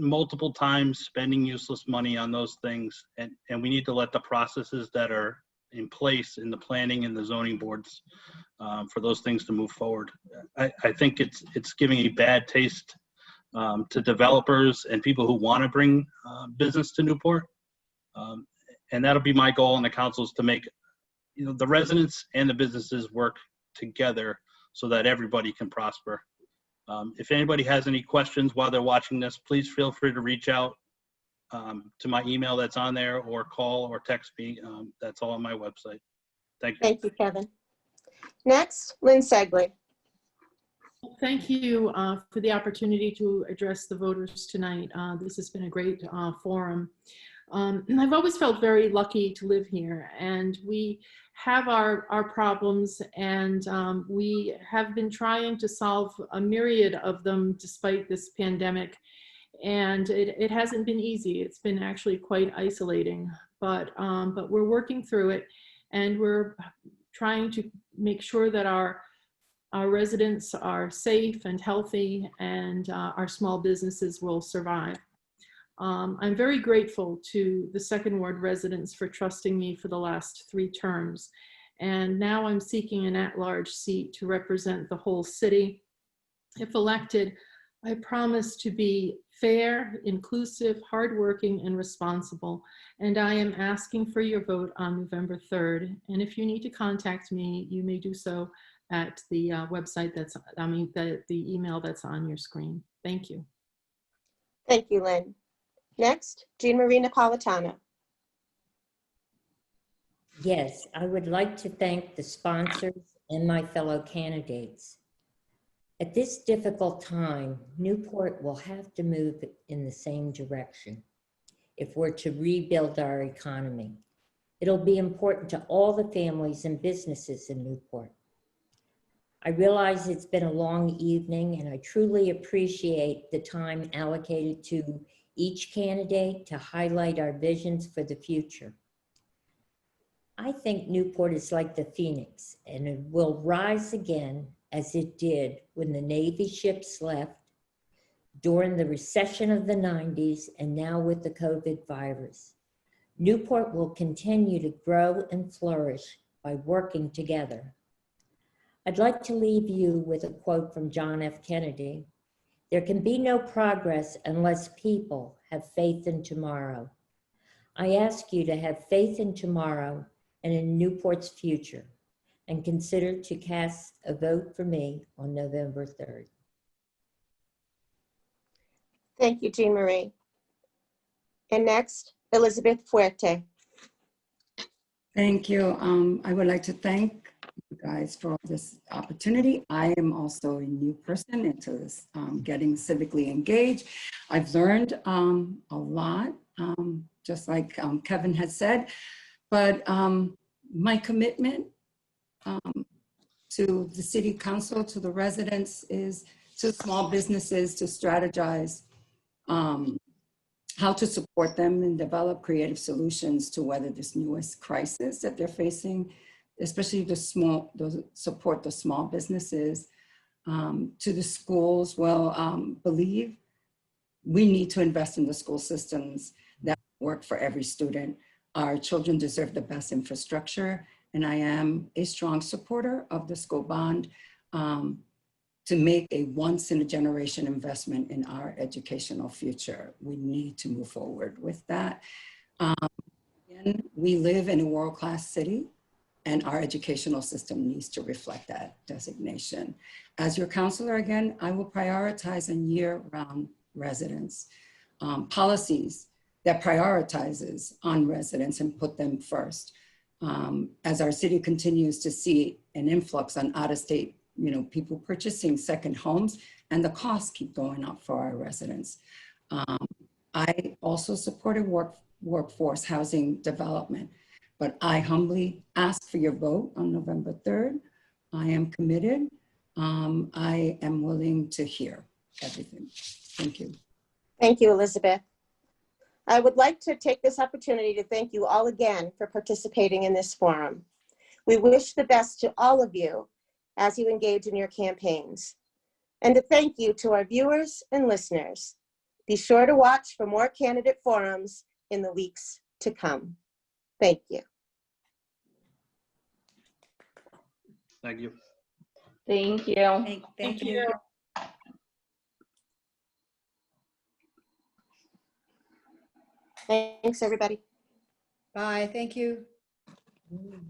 multiple times, spending useless money on those things, and we need to let the processes that are in place in the planning and the zoning boards for those things to move forward. I think it's giving a bad taste to developers and people who want to bring business to Newport, and that'll be my goal in the council, is to make the residents and the businesses work together so that everybody can prosper. If anybody has any questions while they're watching this, please feel free to reach out to my email that's on there, or call or text me. That's all on my website. Thank you. Thank you, Kevin. Next, Lynn Segley. Thank you for the opportunity to address the voters tonight. This has been a great forum. I've always felt very lucky to live here, and we have our problems, and we have been trying to solve a myriad of them despite this pandemic. And it hasn't been easy. It's been actually quite isolating, but we're working through it, and we're trying to make sure that our residents are safe and healthy, and our small businesses will survive. I'm very grateful to the Second Ward residents for trusting me for the last 3 terms. And now I'm seeking an at-large seat to represent the whole city. If elected, I promise to be fair, inclusive, hardworking, and responsible. And I am asking for your vote on November 3rd. And if you need to contact me, you may do so at the website the email that's on your screen. Thank you. Thank you, Lynn. Next, Jeanne-Marie Napolitano. Yes, I would like to thank the sponsors and my fellow candidates. At this difficult time, Newport will have to move in the same direction if we're to rebuild our economy. It'll be important to all the families and businesses in Newport. I realize it's been a long evening, and I truly appreciate the time allocated to each candidate to highlight our visions for the future. I think Newport is like the phoenix, and it will rise again as it did when the Navy ships left, during the recession of the 90s, and now with the COVID virus. Newport will continue to grow and flourish by working together. I'd like to leave you with a quote from John F. Kennedy. There can be no progress unless people have faith in tomorrow. I ask you to have faith in tomorrow and in Newport's future, and consider to cast a vote for me on November 3rd. Thank you, Jeanne-Marie. And next, Elizabeth Fuerte. Thank you. I would like to thank you guys for this opportunity. I am also a new person into this, getting civically engaged. I've learned a lot, just like Kevin has said, but My commitment to the city council, to the residents, is to small businesses to strategize how to support them and develop creative solutions to weather this newest crisis that they're facing, especially support the small businesses. To the schools, believe we need to invest in the school systems that work for every student. Our children deserve the best infrastructure, and I am a strong supporter of the school bond to make a once-in-a-generation investment in our educational future. We need to move forward with that. Again, we live in a world-class city, and our educational system needs to reflect that designation. As your counselor, again, I will prioritize on year-round residents, policies that prioritizes on residents and put them first. As our city continues to see an influx on out-of-state, people purchasing second homes, and the costs keep going up for our residents. I also supported workforce housing development, but I humbly ask for your vote on November 3rd. I am committed. I am willing to hear everything. Thank you. Thank you, Elizabeth. I would like to take this opportunity to thank you all again for participating in this forum. We wish the best to all of you as you engage in your campaigns. And to thank you to our viewers and listeners. Be sure to watch for more candidate forums in the weeks to come. Thank you. Thank you. Thank you. Thank you. Thanks, everybody. Bye. Thank you. Mm.